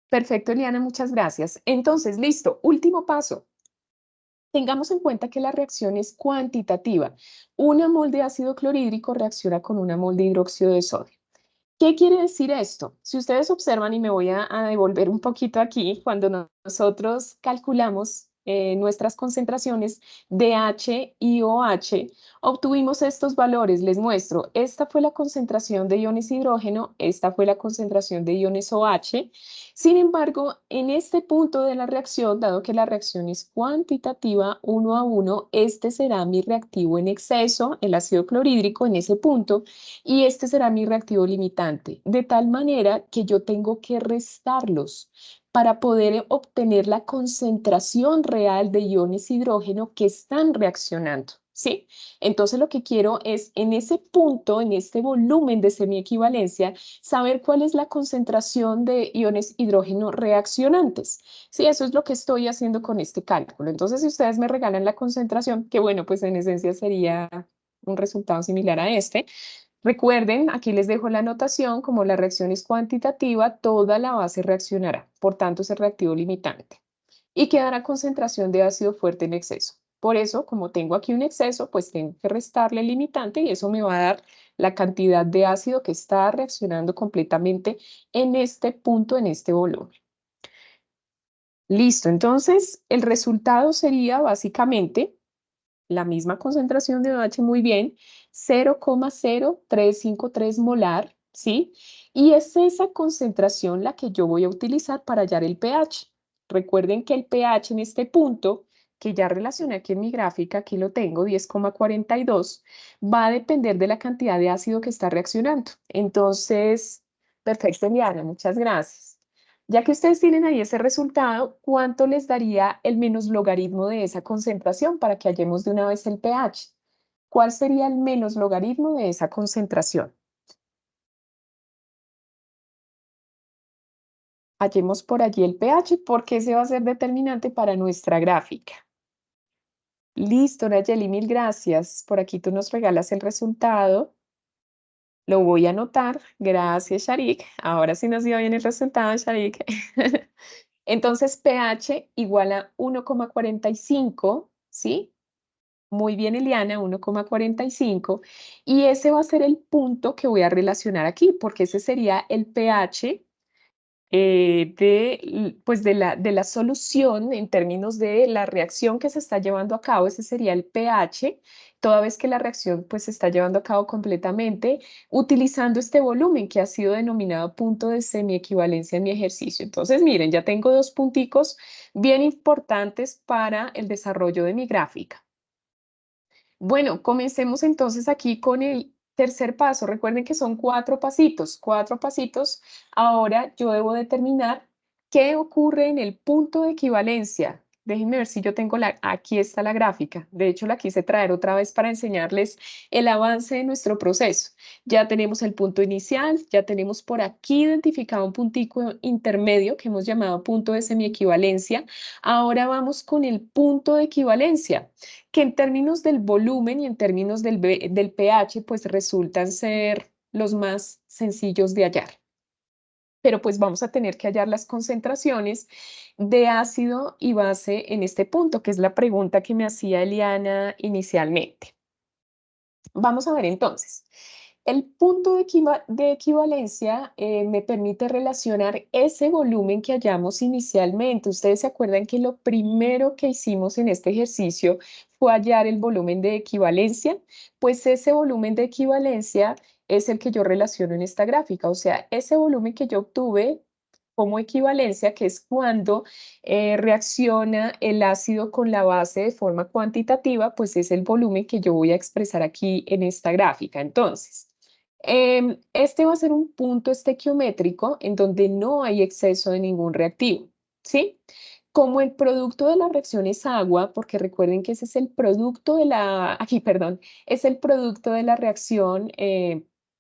Perfecto, Eliana, muchas gracias. Entonces, listo, último paso. Tengamos en cuenta que la reacción es cuantitativa. Una mol de ácido clorhídrico reacciona con una mol de hidróxido de sodio. ¿Qué quiere decir esto? Si ustedes observan, y me voy a devolver un poquito aquí, cuando nosotros calculamos nuestras concentraciones de H y OH, obtuvimos estos valores. Les muestro, esta fue la concentración de iones hidrógeno, esta fue la concentración de iones OH. Sin embargo, en este punto de la reacción, dado que la reacción es cuantitativa 1 a 1, este será mi reactivo en exceso, el ácido clorhídrico en ese punto, y este será mi reactivo limitante, de tal manera que yo tengo que restarlos para poder obtener la concentración real de iones hidrógeno que están reaccionando, ¿sí? Entonces lo que quiero es en ese punto, en este volumen de semiequivalencia, saber cuál es la concentración de iones hidrógeno reaccionantes. Sí, eso es lo que estoy haciendo con este cálculo. Entonces, si ustedes me regalan la concentración, que bueno, pues en esencia sería un resultado similar a este. Recuerden, aquí les dejo la anotación, como la reacción es cuantitativa, toda la base reaccionará, por tanto es el reactivo limitante. Y quedará concentración de ácido fuerte en exceso. Por eso, como tengo aquí un exceso, pues tengo que restarle el limitante y eso me va a dar la cantidad de ácido que está reaccionando completamente en este punto, en este volumen. Listo, entonces el resultado sería básicamente la misma concentración de OH, muy bien, 0,0353 molar, ¿sí? Y es esa concentración la que yo voy a utilizar para hallar el pH. Recuerden que el pH en este punto, que ya relacioné aquí en mi gráfica, aquí lo tengo, 10,42, va a depender de la cantidad de ácido que está reaccionando. Entonces, perfecto, Eliana, muchas gracias. Ya que ustedes tienen ahí ese resultado, ¿cuánto les daría el menos logaritmo de esa concentración para que hallemos de una vez el pH? ¿Cuál sería el menos logaritmo de esa concentración? Hallemos por allí el pH porque ese va a ser determinante para nuestra gráfica. Listo, Nayeli, mil gracias. Por aquí tú nos regalas el resultado. Lo voy a anotar. Gracias, Sharik. Ahora sí nos dio bien el resultado, Sharik. Entonces, pH igual a 1,45, ¿sí? Muy bien, Eliana, 1,45. Y ese va a ser el punto que voy a relacionar aquí, porque ese sería el pH pues de la solución en términos de la reacción que se está llevando a cabo. Ese sería el pH, toda vez que la reacción pues se está llevando a cabo completamente utilizando este volumen que ha sido denominado punto de semiequivalencia en mi ejercicio. Entonces, miren, ya tengo dos punticos bien importantes para el desarrollo de mi gráfica. Bueno, comencemos entonces aquí con el tercer paso. Recuerden que son cuatro pasitos, cuatro pasitos. Ahora yo debo determinar qué ocurre en el punto de equivalencia. Déjenme ver si yo tengo aquí está la gráfica. De hecho, la quise traer otra vez para enseñarles el avance de nuestro proceso. Ya tenemos el punto inicial, ya tenemos por aquí identificado un puntico intermedio que hemos llamado punto de semiequivalencia. Ahora vamos con el punto de equivalencia que en términos del volumen y en términos del pH, pues resultan ser los más sencillos de hallar. Pero pues vamos a tener que hallar las concentraciones de ácido y base en este punto, que es la pregunta que me hacía Eliana inicialmente. Vamos a ver entonces. El punto de equivalencia me permite relacionar ese volumen que hallamos inicialmente. Ustedes se acuerdan que lo primero que hicimos en este ejercicio fue hallar el volumen de equivalencia. Pues ese volumen de equivalencia es el que yo relaciono en esta gráfica. O sea, ese volumen que yo obtuve como equivalencia, que es cuando reacciona el ácido con la base de forma cuantitativa, pues es el volumen que yo voy a expresar aquí en esta gráfica. Entonces, este va a ser un punto estequiométrico en donde no hay exceso de ningún reactivo, ¿sí? Como el producto de la reacción es agua, porque recuerden que ese es el producto de aquí, perdón, es el producto de la reacción,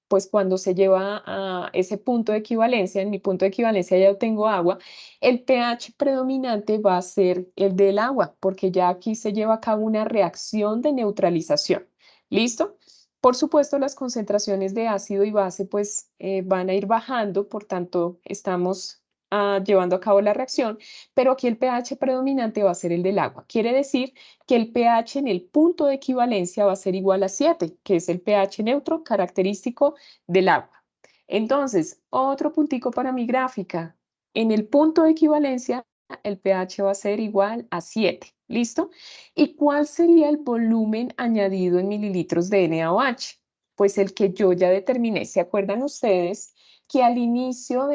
pues cuando se lleva a ese punto de equivalencia, en mi punto de equivalencia ya tengo agua, el pH predominante va a ser el del agua, porque ya aquí se lleva a cabo una reacción de neutralización. ¿Listo? Por supuesto, las concentraciones de ácido y base pues van a ir bajando, por tanto, estamos llevando a cabo la reacción, pero aquí el pH predominante va a ser el del agua. Quiere decir que el pH en el punto de equivalencia va a ser igual a 7, que es el pH neutro característico del agua. Entonces, otro puntico para mi gráfica. En el punto de equivalencia, el pH va a ser igual a 7. ¿Listo? ¿Y cuál sería el volumen añadido en mililitros de NaOH? Pues el que yo ya determiné. ¿Se acuerdan ustedes que al inicio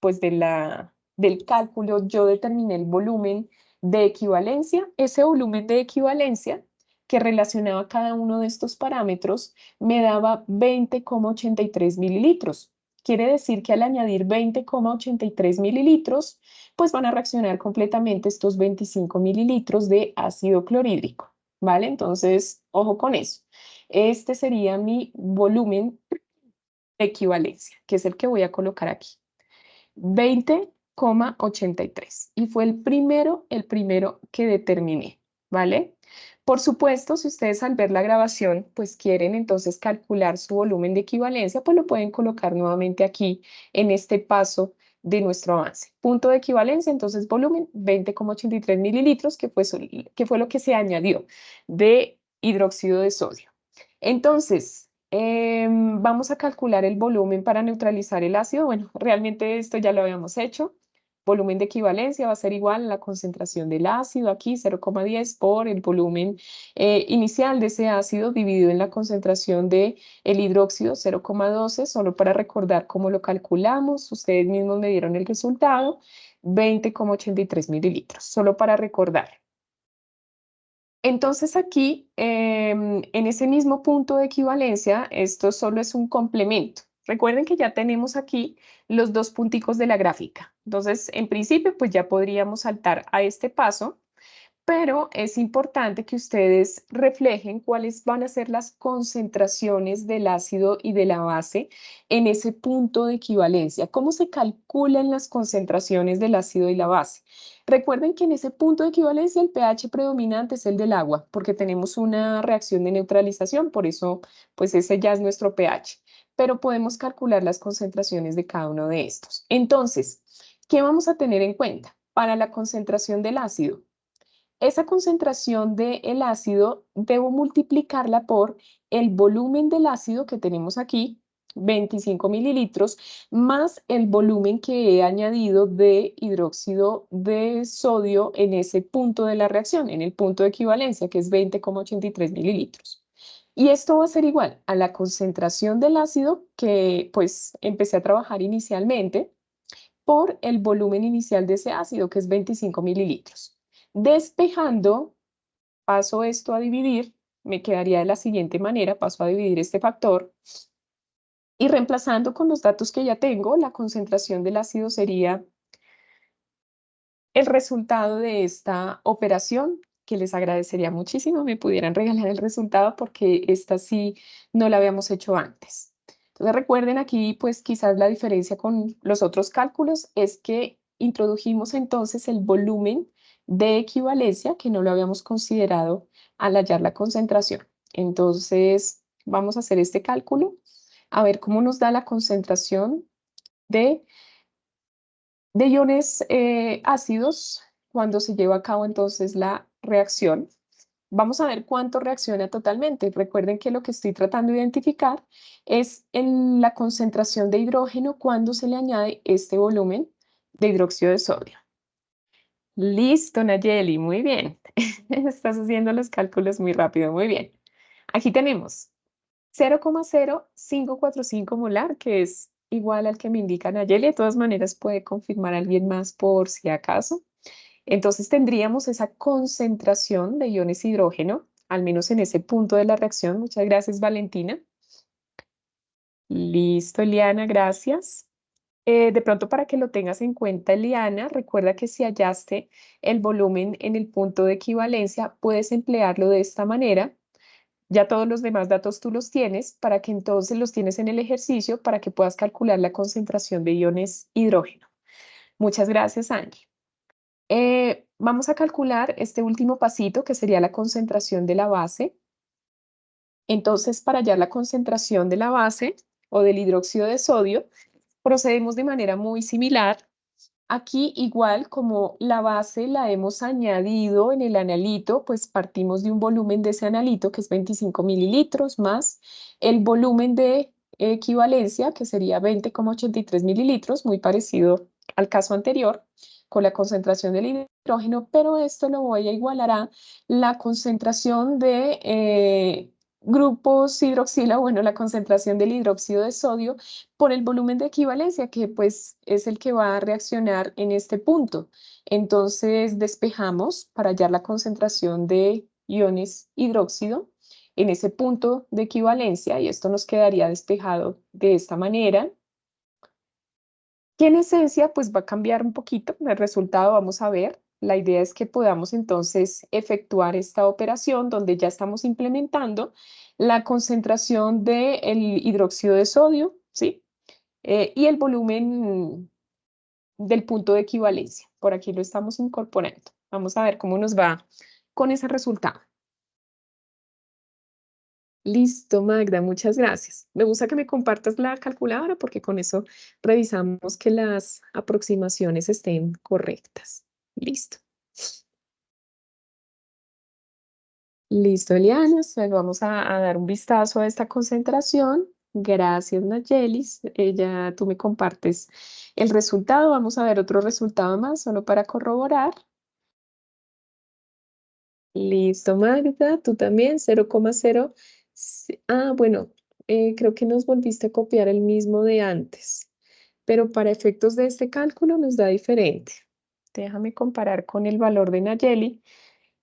pues del cálculo yo determiné el volumen de equivalencia? Ese volumen de equivalencia que relacionaba cada uno de estos parámetros me daba 20,83 mililitros. Quiere decir que al añadir 20,83 mililitros, pues van a reaccionar completamente estos 25 mililitros de ácido clorhídrico. ¿vale? Entonces, ojo con eso. Este sería mi volumen de equivalencia, que es el que voy a colocar aquí. 20,83. Y fue el primero que determiné, ¿vale? Por supuesto, si ustedes al ver la grabación, pues quieren entonces calcular su volumen de equivalencia, pues lo pueden colocar nuevamente aquí en este paso de nuestro avance. Punto de equivalencia, entonces volumen 20,83 mililitros, que fue lo que se añadió de hidróxido de sodio. Entonces, vamos a calcular el volumen para neutralizar el ácido. Bueno, realmente esto ya lo habíamos hecho. Volumen de equivalencia va a ser igual a la concentración del ácido aquí, 0,10 por el volumen inicial de ese ácido dividido en la concentración del hidróxido, 0,12, solo para recordar cómo lo calculamos. Ustedes mismos me dieron el resultado, 20,83 mililitros, solo para recordar. Entonces aquí, en ese mismo punto de equivalencia, esto solo es un complemento. Recuerden que ya tenemos aquí los dos punticos de la gráfica. Entonces, en principio, pues ya podríamos saltar a este paso, pero es importante que ustedes reflejen cuáles van a ser las concentraciones del ácido y de la base en ese punto de equivalencia. ¿Cómo se calculan las concentraciones del ácido y la base? Recuerden que en ese punto de equivalencia el pH predominante es el del agua, porque tenemos una reacción de neutralización, por eso pues ese ya es nuestro pH, pero podemos calcular las concentraciones de cada uno de estos. Entonces, ¿qué vamos a tener en cuenta? Para la concentración del ácido, esa concentración del ácido debo multiplicarla por el volumen del ácido que tenemos aquí, 25 mililitros, más el volumen que he añadido de hidróxido de sodio en ese punto de la reacción, en el punto de equivalencia, que es 20,83 mililitros. Y esto va a ser igual a la concentración del ácido que pues empecé a trabajar inicialmente, por el volumen inicial de ese ácido, que es 25 mililitros. Despejando, paso esto a dividir, me quedaría de la siguiente manera, paso a dividir este factor, y reemplazando con los datos que ya tengo, la concentración del ácido sería el resultado de esta operación, que les agradecería muchísimo me pudieran regalar el resultado porque esta sí no la habíamos hecho antes. Entonces recuerden aquí, pues quizás la diferencia con los otros cálculos es que introdujimos entonces el volumen de equivalencia que no lo habíamos considerado al hallar la concentración. Entonces vamos a hacer este cálculo, a ver cómo nos da la concentración de iones ácidos cuando se lleva a cabo entonces la reacción. Vamos a ver cuánto reacciona totalmente. Recuerden que lo que estoy tratando de identificar es en la concentración de hidrógeno cuando se le añade este volumen de hidróxido de sodio. Listo, Nayeli, muy bien. Estás haciendo los cálculos muy rápido, muy bien. Aquí tenemos 0,0545 molar, que es igual al que me indica Nayeli. De todas maneras, puede confirmar alguien más por si acaso. Entonces tendríamos esa concentración de iones hidrógeno, al menos en ese punto de la reacción. Muchas gracias, Valentina. Listo, Eliana, gracias. De pronto, para que lo tengas en cuenta, Eliana, recuerda que si hallaste el volumen en el punto de equivalencia, puedes emplearlo de esta manera. Ya todos los demás datos tú los tienes, para que entonces los tienes en el ejercicio para que puedas calcular la concentración de iones hidrógeno. Muchas gracias, Angie. Vamos a calcular este último pasito, que sería la concentración de la base. Entonces, para hallar la concentración de la base o del hidróxido de sodio, procedemos de manera muy similar. Aquí, igual como la base la hemos añadido en el analito, pues partimos de un volumen de ese analito, que es 25 mililitros, más el volumen de equivalencia, que sería 20,83 mililitros, muy parecido al caso anterior, con la concentración del hidrógeno, pero esto lo voy a igualar a la concentración de grupos hidroxila, bueno, la concentración del hidróxido de sodio por el volumen de equivalencia, que pues es el que va a reaccionar en este punto. Entonces despejamos para hallar la concentración de iones hidróxido en ese punto de equivalencia, y esto nos quedaría despejado de esta manera. Que en esencia pues va a cambiar un poquito el resultado, vamos a ver. La idea es que podamos entonces efectuar esta operación donde ya estamos implementando la concentración del hidróxido de sodio, ¿sí? Y el volumen del punto de equivalencia. Por aquí lo estamos incorporando. Vamos a ver cómo nos va con ese resultado. Listo, Magda, muchas gracias. Me gusta que me compartas la calculadora porque con eso revisamos que las aproximaciones estén correctas. Listo. Listo, Eliana, pues vamos a dar un vistazo a esta concentración. Gracias, Nayelis. Ya tú me compartes el resultado. Vamos a ver otro resultado más, solo para corroborar. Listo, Magda, tú también, 0,0. Bueno, creo que nos volviste a copiar el mismo de antes, pero para efectos de este cálculo nos da diferente. Déjame comparar con el valor de Nayeli.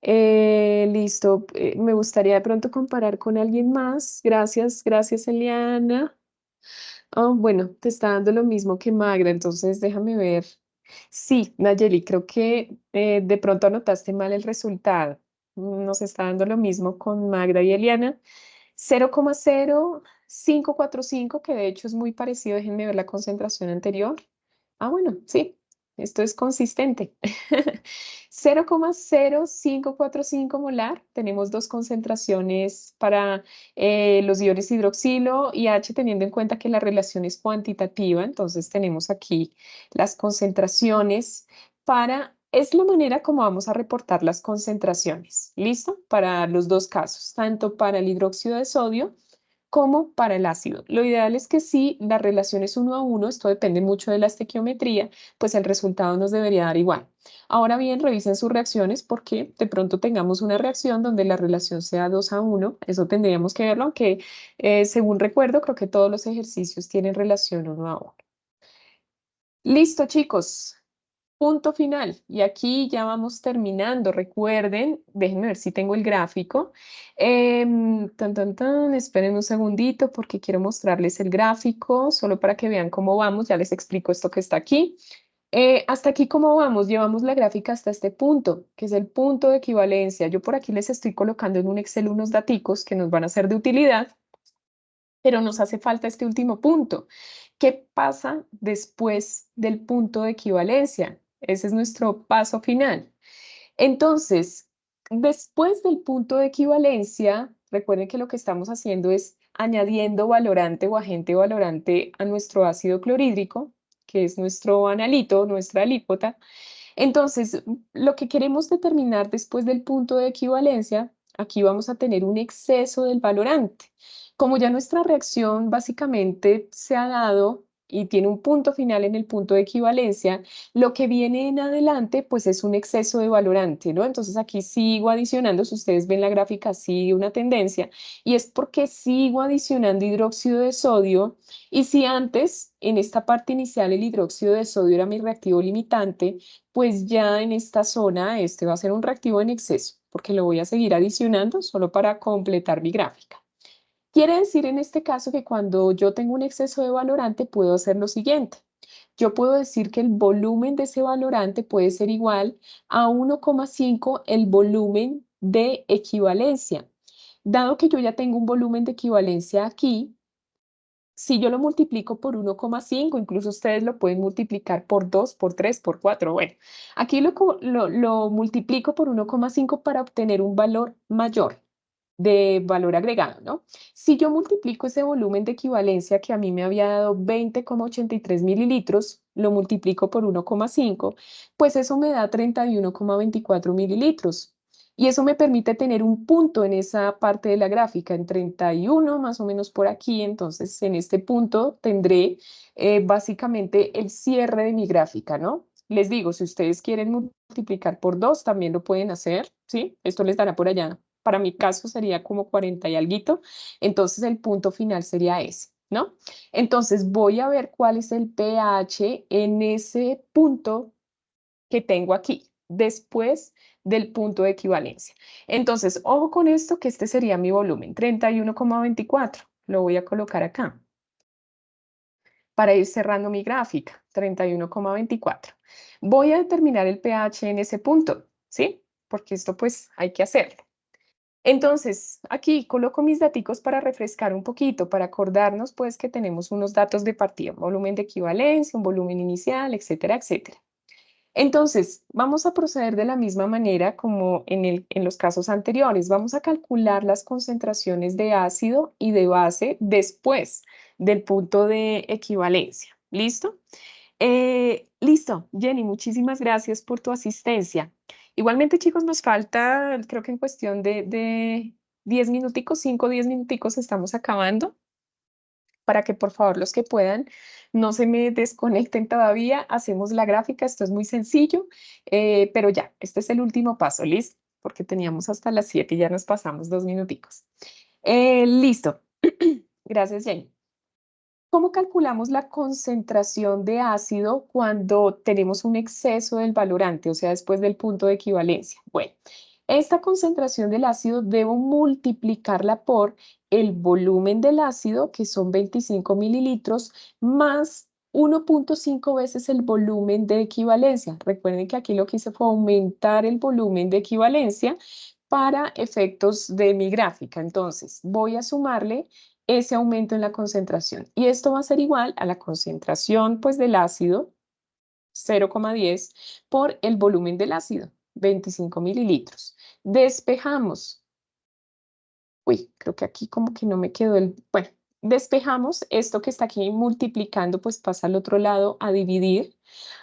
Listo, me gustaría de pronto comparar con alguien más. Gracias, gracias, Eliana. Bueno, te está dando lo mismo que Magda, entonces déjame ver. Sí, Nayeli, creo que de pronto anotaste mal el resultado. Nos está dando lo mismo con Magda y Eliana. 0,0545, que de hecho es muy parecido. Déjenme ver la concentración anterior. Bueno, sí, esto es consistente. 0,0545 molar. Tenemos dos concentraciones para los iones hidroxilo y H, teniendo en cuenta que la relación es cuantitativa. Entonces tenemos aquí las concentraciones para... Es la manera como vamos a reportar las concentraciones. ¿Listo? Para los dos casos, tanto para el hidróxido de sodio como para el ácido. Lo ideal es que si la relación es 1 a 1, esto depende mucho de la estequiometría, pues el resultado nos debería dar igual. Ahora bien, revisen sus reacciones porque de pronto tengamos una reacción donde la relación sea 2 a 1. Eso tendríamos que verlo, aunque según recuerdo, creo que todos los ejercicios tienen relación 1 a 1. Listo, chicos. Punto final. Y aquí ya vamos terminando. Recuerden, déjenme ver si tengo el gráfico. Esperen un segundito porque quiero mostrarles el gráfico, solo para que vean cómo vamos. Ya les explico esto que está aquí. Hasta aquí, ¿cómo vamos? Llevamos la gráfica hasta este punto, que es el punto de equivalencia. Yo por aquí les estoy colocando en un Excel unos daticos que nos van a ser de utilidad, pero nos hace falta este último punto. ¿Qué pasa después del punto de equivalencia? Ese es nuestro paso final. Entonces, después del punto de equivalencia, recuerden que lo que estamos haciendo es añadiendo valorante o agente valorante a nuestro ácido clorhídrico, que es nuestro analito, nuestra alícuota. Entonces, lo que queremos determinar después del punto de equivalencia, aquí vamos a tener un exceso del valorante. Como ya nuestra reacción básicamente se ha dado y tiene un punto final en el punto de equivalencia, lo que viene en adelante pues es un exceso de valorante, ¿no? Entonces aquí sigo adicionando, si ustedes ven la gráfica, sigue una tendencia y es porque sigo adicionando hidróxido de sodio y si antes en esta parte inicial el hidróxido de sodio era mi reactivo limitante, pues ya en esta zona este va a ser un reactivo en exceso, porque lo voy a seguir adicionando solo para completar mi gráfica. Quiere decir en este caso que cuando yo tengo un exceso de valorante puedo hacer lo siguiente. Yo puedo decir que el volumen de ese valorante puede ser igual a 1,5 el volumen de equivalencia. Dado que yo ya tengo un volumen de equivalencia aquí, si yo lo multiplico por 1,5, incluso ustedes lo pueden multiplicar por 2, por 3, por 4. Bueno, aquí lo multiplico por 1,5 para obtener un valor mayor de valor agregado, ¿no? Si yo multiplico ese volumen de equivalencia que a mí me había dado 20,83 mililitros, lo multiplico por 1,5, pues eso me da 31,24 mililitros. Y eso me permite tener un punto en esa parte de la gráfica, en 31, más o menos por aquí. Entonces, en este punto tendré básicamente el cierre de mi gráfica, ¿no? Les digo, si ustedes quieren multiplicar por 2, también lo pueden hacer, ¿sí? Esto les dará por allá. Para mi caso sería como 40 y alguito. Entonces, el punto final sería ese, ¿no? Entonces, voy a ver cuál es el pH en ese punto que tengo aquí, después del punto de equivalencia. Entonces, ojo con esto, que este sería mi volumen, 31,24. Lo voy a colocar acá. para ir cerrando mi gráfica, 31,24. Voy a determinar el pH en ese punto, ¿sí? Porque esto pues hay que hacerlo. Entonces, aquí coloco mis daticos para refrescar un poquito, para acordarnos pues que tenemos unos datos de partida, un volumen de equivalencia, un volumen inicial, etcétera, etcétera. Entonces, vamos a proceder de la misma manera como en los casos anteriores. Vamos a calcular las concentraciones de ácido y de base después del punto de equivalencia. ¿Listo? Listo, Jenny, muchísimas gracias por tu asistencia. Igualmente, chicos, nos falta, creo que en cuestión de 10 minuticos, 5 o 10 minuticos estamos acabando para que por favor los que puedan no se me desconecten todavía. Hacemos la gráfica, esto es muy sencillo, pero ya, este es el último paso, ¿listo? Porque teníamos hasta las 7 y ya nos pasamos 2 minuticos. Listo. Gracias, Jenny. ¿Cómo calculamos la concentración de ácido cuando tenemos un exceso del valorante, o sea, después del punto de equivalencia? Bueno, esta concentración del ácido debo multiplicarla por el volumen del ácido, que son 25 mililitros, más 1,5 veces el volumen de equivalencia. Recuerden que aquí lo que hice fue aumentar el volumen de equivalencia para efectos de mi gráfica. Entonces, voy a sumarle ese aumento en la concentración. Y esto va a ser igual a la concentración pues, del ácido, 0,10, por el volumen del ácido, 25 mililitros. Despejamos. Uy, creo que aquí como que no me quedó el... Bueno, despejamos esto que está aquí multiplicando, pues pasa al otro lado a dividir.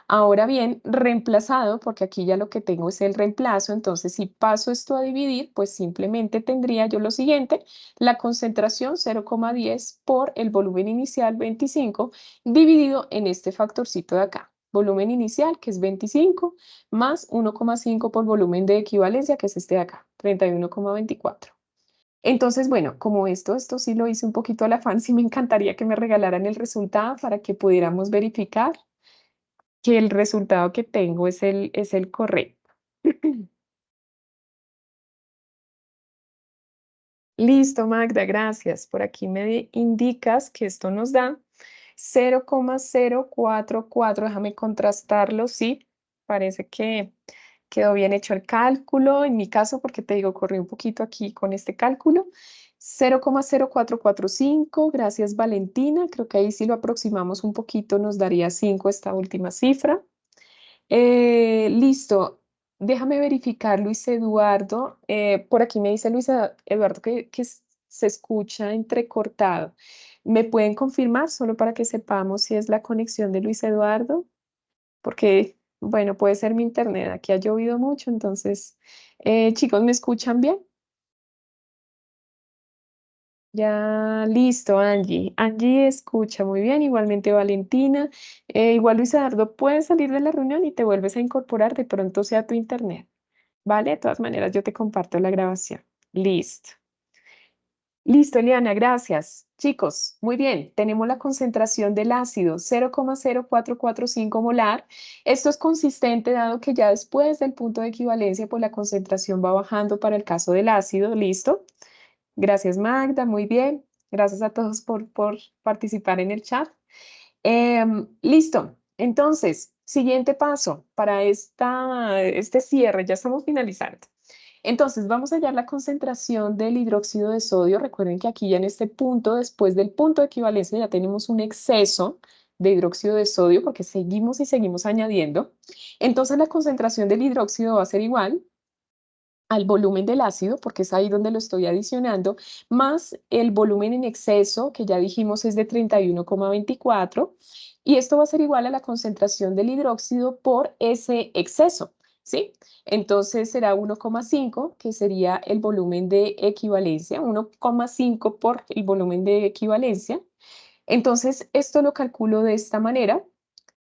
Ahora bien, reemplazado, porque aquí ya lo que tengo es el reemplazo, entonces si paso esto a dividir, pues simplemente tendría yo lo siguiente, la concentración 0,10 por el volumen inicial 25 dividido en este factorcito de acá. Volumen inicial, que es 25, más 1,5 por volumen de equivalencia, que es este de acá, 31,24. Entonces, bueno, como esto sí lo hice un poquito al afán, sí me encantaría que me regalaran el resultado para que pudiéramos verificar que el resultado que tengo es el correcto. Listo, Magda, gracias. Por aquí me indicas que esto nos da 0,044. Déjame contrastarlo, sí, parece que quedó bien hecho el cálculo. En mi caso, porque te digo, corrí un poquito aquí con este cálculo. 0,0445, gracias Valentina. Creo que ahí si lo aproximamos un poquito nos daría 5 esta última cifra. Listo. Déjame verificar, Luis Eduardo. Por aquí me dice Luis Eduardo que se escucha entrecortado. ¿Me pueden confirmar solo para que sepamos si es la conexión de Luis Eduardo? Porque, bueno, puede ser mi internet. Aquí ha llovido mucho, entonces, chicos, ¿me escuchan bien? Ya, listo, Angie. Angie escucha muy bien, igualmente Valentina. Igual Luis Eduardo, puedes salir de la reunión y te vuelves a incorporar, de pronto sea tu internet. ¿Vale? De todas maneras, yo te comparto la grabación. Listo. Listo, Eliana, gracias. Chicos, muy bien, tenemos la concentración del ácido 0,0445 molar. Esto es consistente dado que ya después del punto de equivalencia, pues la concentración va bajando para el caso del ácido. ¿Listo? Gracias, Magda, muy bien. Gracias a todos por participar en el chat. Listo. Entonces, siguiente paso para este cierre, ya estamos finalizando. Entonces, vamos a hallar la concentración del hidróxido de sodio. Recuerden que aquí ya en este punto, después del punto de equivalencia, ya tenemos un exceso de hidróxido de sodio porque seguimos y seguimos añadiendo. Entonces, la concentración del hidróxido va a ser igual al volumen del ácido, porque es ahí donde lo estoy adicionando, más el volumen en exceso, que ya dijimos es de 31,24, y esto va a ser igual a la concentración del hidróxido por ese exceso, ¿sí? Entonces será 1,5, que sería el volumen de equivalencia, 1,5 por el volumen de equivalencia. Entonces, esto lo calculo de esta manera.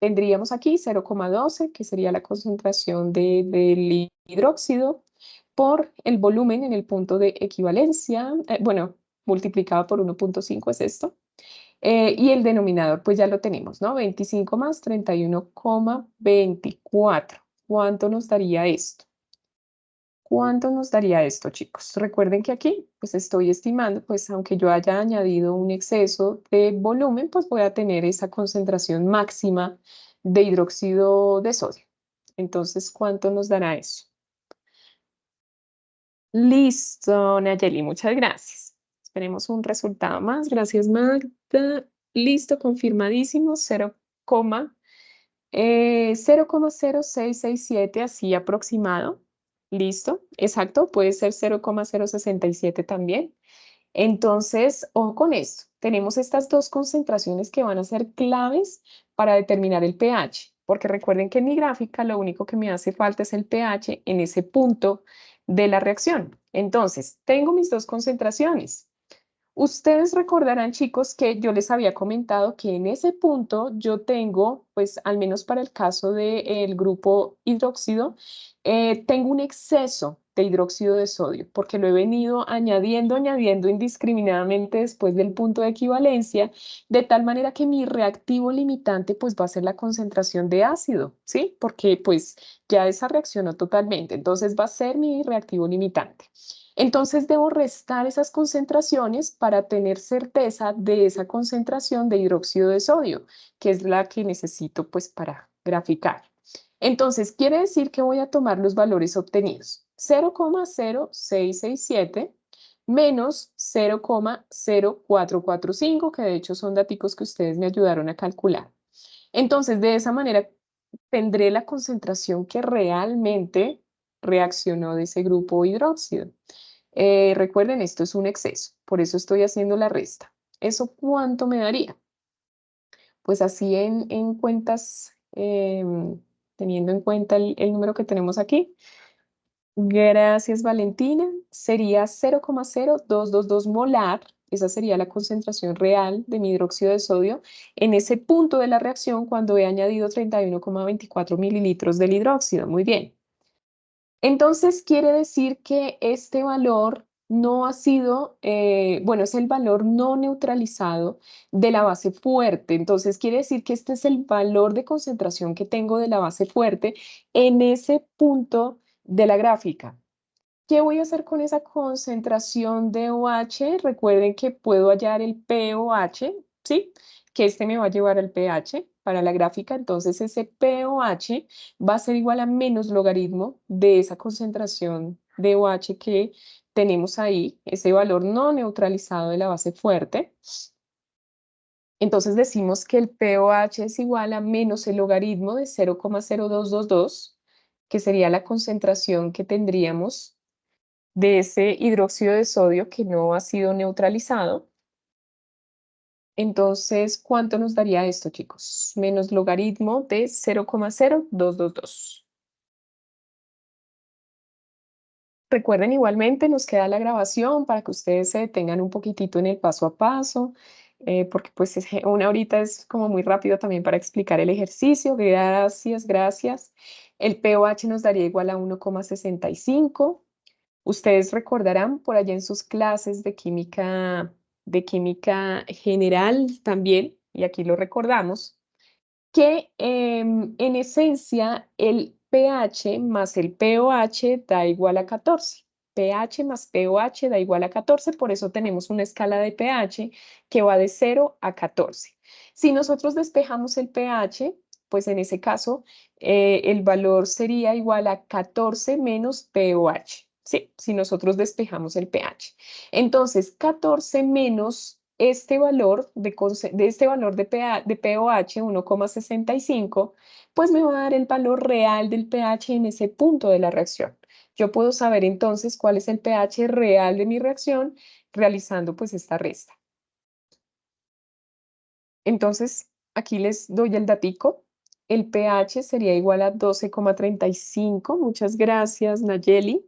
Tendríamos aquí 0,12, que sería la concentración del hidróxido, por el volumen en el punto de equivalencia, bueno, multiplicado por 1,5 es esto. Y el denominador, pues ya lo tenemos, ¿no? 25 más 31,24. ¿Cuánto nos daría esto? ¿Cuánto nos daría esto, chicos? Recuerden que aquí, pues estoy estimando, pues aunque yo haya añadido un exceso de volumen, pues voy a tener esa concentración máxima de hidróxido de sodio. Entonces, ¿cuánto nos dará eso? Listo, Nayeli, muchas gracias. Esperemos un resultado más. Gracias, Magda. Listo, confirmadísimo, 0,0667, así aproximado. Listo, exacto, puede ser 0,067 también. Entonces, ojo con esto, tenemos estas dos concentraciones que van a ser claves para determinar el pH, porque recuerden que en mi gráfica lo único que me hace falta es el pH en ese punto de la reacción. Entonces, tengo mis dos concentraciones. Ustedes recordarán, chicos, que yo les había comentado que en ese punto yo tengo, pues al menos para el caso del grupo hidróxido, tengo un exceso de hidróxido de sodio, porque lo he venido añadiendo indiscriminadamente después del punto de equivalencia, de tal manera que mi reactivo limitante pues va a ser la concentración de ácido, ¿sí? Porque pues ya esa reaccionó totalmente, entonces va a ser mi reactivo limitante. Entonces debo restar esas concentraciones para tener certeza de esa concentración de hidróxido de sodio, que es la que necesito pues para graficar. Entonces quiere decir que voy a tomar los valores obtenidos. 0,0667 menos 0,0445, que de hecho son datos que ustedes me ayudaron a calcular. Entonces, de esa manera tendré la concentración que realmente reaccionó de ese grupo hidróxido. Recuerden, esto es un exceso, por eso estoy haciendo la resta. ¿Eso cuánto me daría? Pues así en cuentas, teniendo en cuenta el número que tenemos aquí. Gracias, Valentina. Sería 0,0222 molar. Esa sería la concentración real de mi hidróxido de sodio en ese punto de la reacción cuando he añadido 31,24 mililitros del hidróxido. Muy bien. Entonces, quiere decir que este valor no ha sido, bueno, es el valor no neutralizado de la base fuerte. Entonces, quiere decir que este es el valor de concentración que tengo de la base fuerte en ese punto de la gráfica. ¿Qué voy a hacer con esa concentración de OH? Recuerden que puedo hallar el pOH, ¿sí? Que este me va a llevar al pH para la gráfica. Entonces, ese pOH va a ser igual a menos logaritmo de esa concentración de OH que tenemos ahí, ese valor no neutralizado de la base fuerte. Entonces, decimos que el pOH es igual a menos el logaritmo de 0,0222, que sería la concentración que tendríamos de ese hidróxido de sodio que no ha sido neutralizado. Entonces, ¿cuánto nos daría esto, chicos? Menos logaritmo de 0,0222. Recuerden, igualmente nos queda la grabación para que ustedes se detengan un poquitito en el paso a paso, porque pues una horita es como muy rápido también para explicar el ejercicio. Gracias, gracias. El pOH nos daría igual a 1,65. Ustedes recordarán por allá en sus clases de química general también, y aquí lo recordamos, que en esencia el pH más el pOH da igual a 14. pH más pOH da igual a 14, por eso tenemos una escala de pH que va de 0 a 14. Si nosotros despejamos el pH, pues en ese caso el valor sería igual a 14 menos pOH. Sí, si nosotros despejamos el pH. Entonces, 14 menos este valor este valor de pOH, 1,65, pues me va a dar el valor real del pH en ese punto de la reacción. Yo puedo saber entonces cuál es el pH real de mi reacción realizando pues esta resta. Entonces, aquí les doy el datico. El pH sería igual a 12,35. Muchas gracias, Nayeli.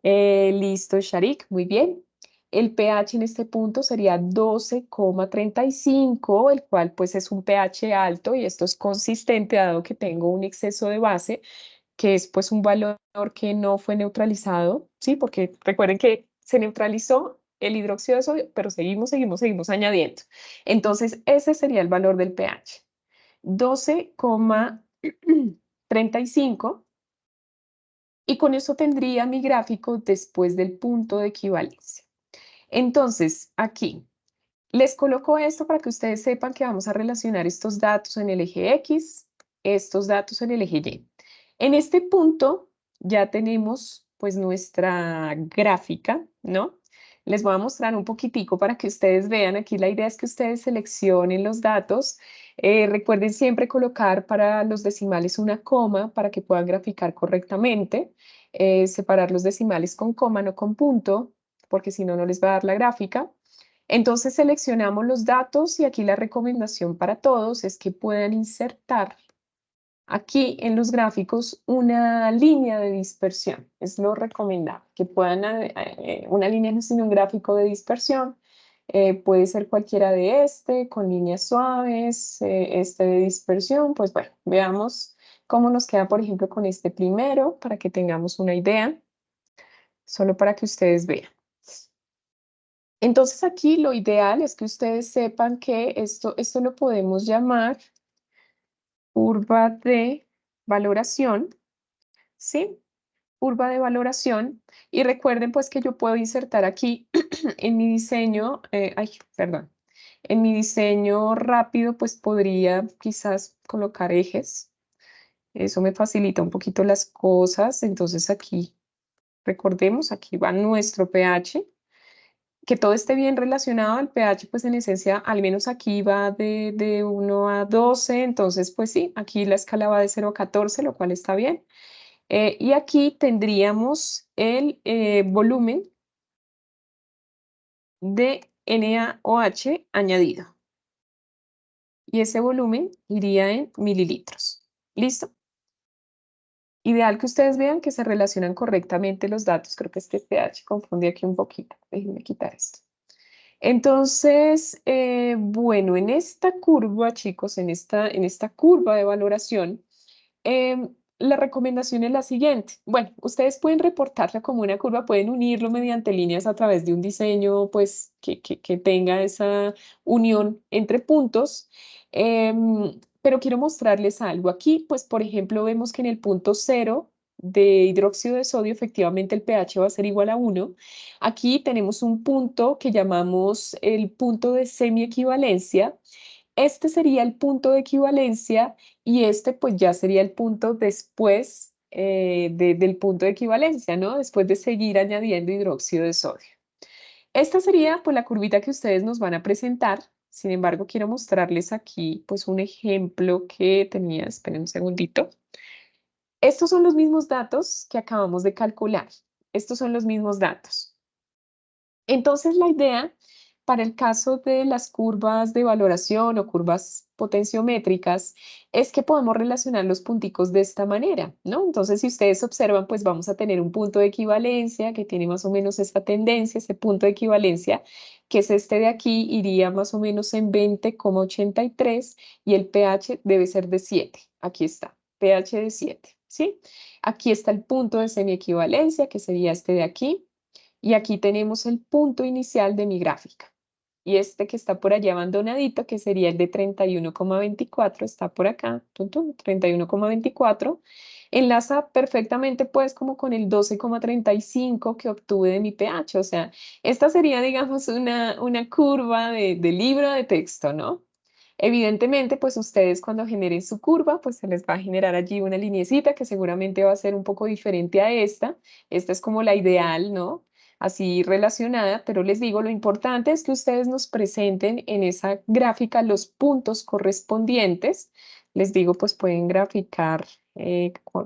Listo, Sharik, muy bien. El pH en este punto sería 12,35, el cual pues es un pH alto y esto es consistente dado que tengo un exceso de base, que es pues un valor que no fue neutralizado, ¿sí? Porque recuerden que se neutralizó el hidróxido de sodio, pero seguimos añadiendo. Entonces, ese sería el valor del pH. 12,35 Y con eso tendría mi gráfico después del punto de equivalencia. Entonces, aquí les coloco esto para que ustedes sepan que vamos a relacionar estos datos en el eje X, estos datos en el eje Y. En este punto ya tenemos pues nuestra gráfica, ¿no? Les voy a mostrar un poquitico para que ustedes vean. Aquí la idea es que ustedes seleccionen los datos. Recuerden siempre colocar para los decimales una coma para que puedan graficar correctamente. Separar los decimales con coma, no con punto, porque si no, no les va a dar la gráfica. Entonces seleccionamos los datos y aquí la recomendación para todos es que puedan insertar aquí en los gráficos una línea de dispersión. Es lo recomendable, que puedan, una línea no sino un gráfico de dispersión. Puede ser cualquiera de este, con líneas suaves, este de dispersión. Pues bueno, veamos cómo nos queda, por ejemplo, con este primero, para que tengamos una idea, solo para que ustedes vean. Entonces aquí lo ideal es que ustedes sepan que esto lo podemos llamar curva de valoración, ¿sí? Curva de valoración. Y recuerden pues que yo puedo insertar aquí en mi diseño, perdón, en mi diseño rápido pues podría quizás colocar ejes. Eso me facilita un poquito las cosas. Entonces aquí, recordemos, aquí va nuestro pH. Que todo esté bien relacionado al pH, pues en esencia, al menos aquí va de 1 a 12, entonces pues sí, aquí la escala va de 0 a 14, lo cual está bien. Y aquí tendríamos el volumen de NaOH añadido. Y ese volumen iría en mililitros. ¿Listo? Ideal que ustedes vean que se relacionan correctamente los datos. Creo que este pH confunde aquí un poquito. Déjenme quitar esto. Entonces, bueno, en esta curva, chicos, en esta curva de valoración, la recomendación es la siguiente. Bueno, ustedes pueden reportarla como una curva, pueden unirlo mediante líneas a través de un diseño, pues, que tenga esa unión entre puntos. Pero quiero mostrarles algo. Aquí, pues, por ejemplo, vemos que en el punto cero de hidróxido de sodio, efectivamente el pH va a ser igual a 1. Aquí tenemos un punto que llamamos el punto de semiequivalencia. Este sería el punto de equivalencia y este pues ya sería el punto después del punto de equivalencia, ¿no? Después de seguir añadiendo hidróxido de sodio. Esta sería pues la curvita que ustedes nos van a presentar. Sin embargo, quiero mostrarles aquí pues un ejemplo que tenía, esperen un segundito. Estos son los mismos datos que acabamos de calcular. Estos son los mismos datos. Entonces, la idea para el caso de las curvas de valoración o curvas potenciométricas es que podemos relacionar los punticos de esta manera, ¿no? Entonces, si ustedes observan, pues vamos a tener un punto de equivalencia que tiene más o menos esta tendencia, ese punto de equivalencia, que es este de aquí, iría más o menos en 20,83 y el pH debe ser de 7. Aquí está, pH de 7, ¿sí? Aquí está el punto de semiequivalencia, que sería este de aquí. Y aquí tenemos el punto inicial de mi gráfica. Y este que está por allá abandonadito, que sería el de 31,24, está por acá, 31,24, enlaza perfectamente pues como con el 12,35 que obtuve de mi pH. O sea, esta sería, digamos, una curva de libro de texto, ¿no? Evidentemente, pues ustedes cuando generen su curva, pues se les va a generar allí una linecita que seguramente va a ser un poco diferente a esta. Esta es como la ideal, ¿no? Así relacionada, pero les digo, lo importante es que ustedes nos presenten en esa gráfica los puntos correspondientes. Les digo, pues pueden graficar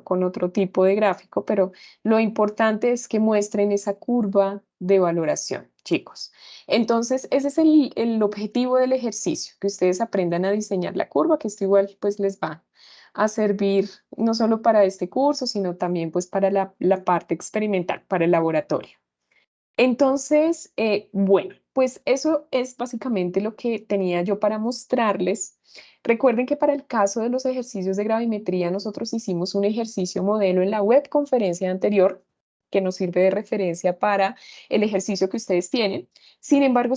con otro tipo de gráfico, pero lo importante es que muestren esa curva de valoración, chicos. Entonces, ese es el objetivo del ejercicio, que ustedes aprendan a diseñar la curva, que esto igual pues les va a servir no solo para este curso, sino también pues para la parte experimental, para el laboratorio. Entonces, bueno, pues eso es básicamente lo que tenía yo para mostrarles. Recuerden que para el caso de los ejercicios de gravimetría, nosotros hicimos un ejercicio modelo en la web conferencia anterior que nos sirve de referencia para el ejercicio que ustedes tienen. Sin embargo,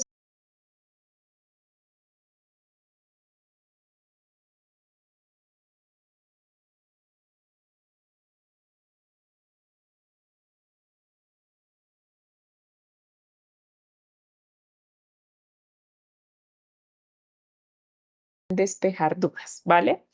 despejar dudas, ¿vale?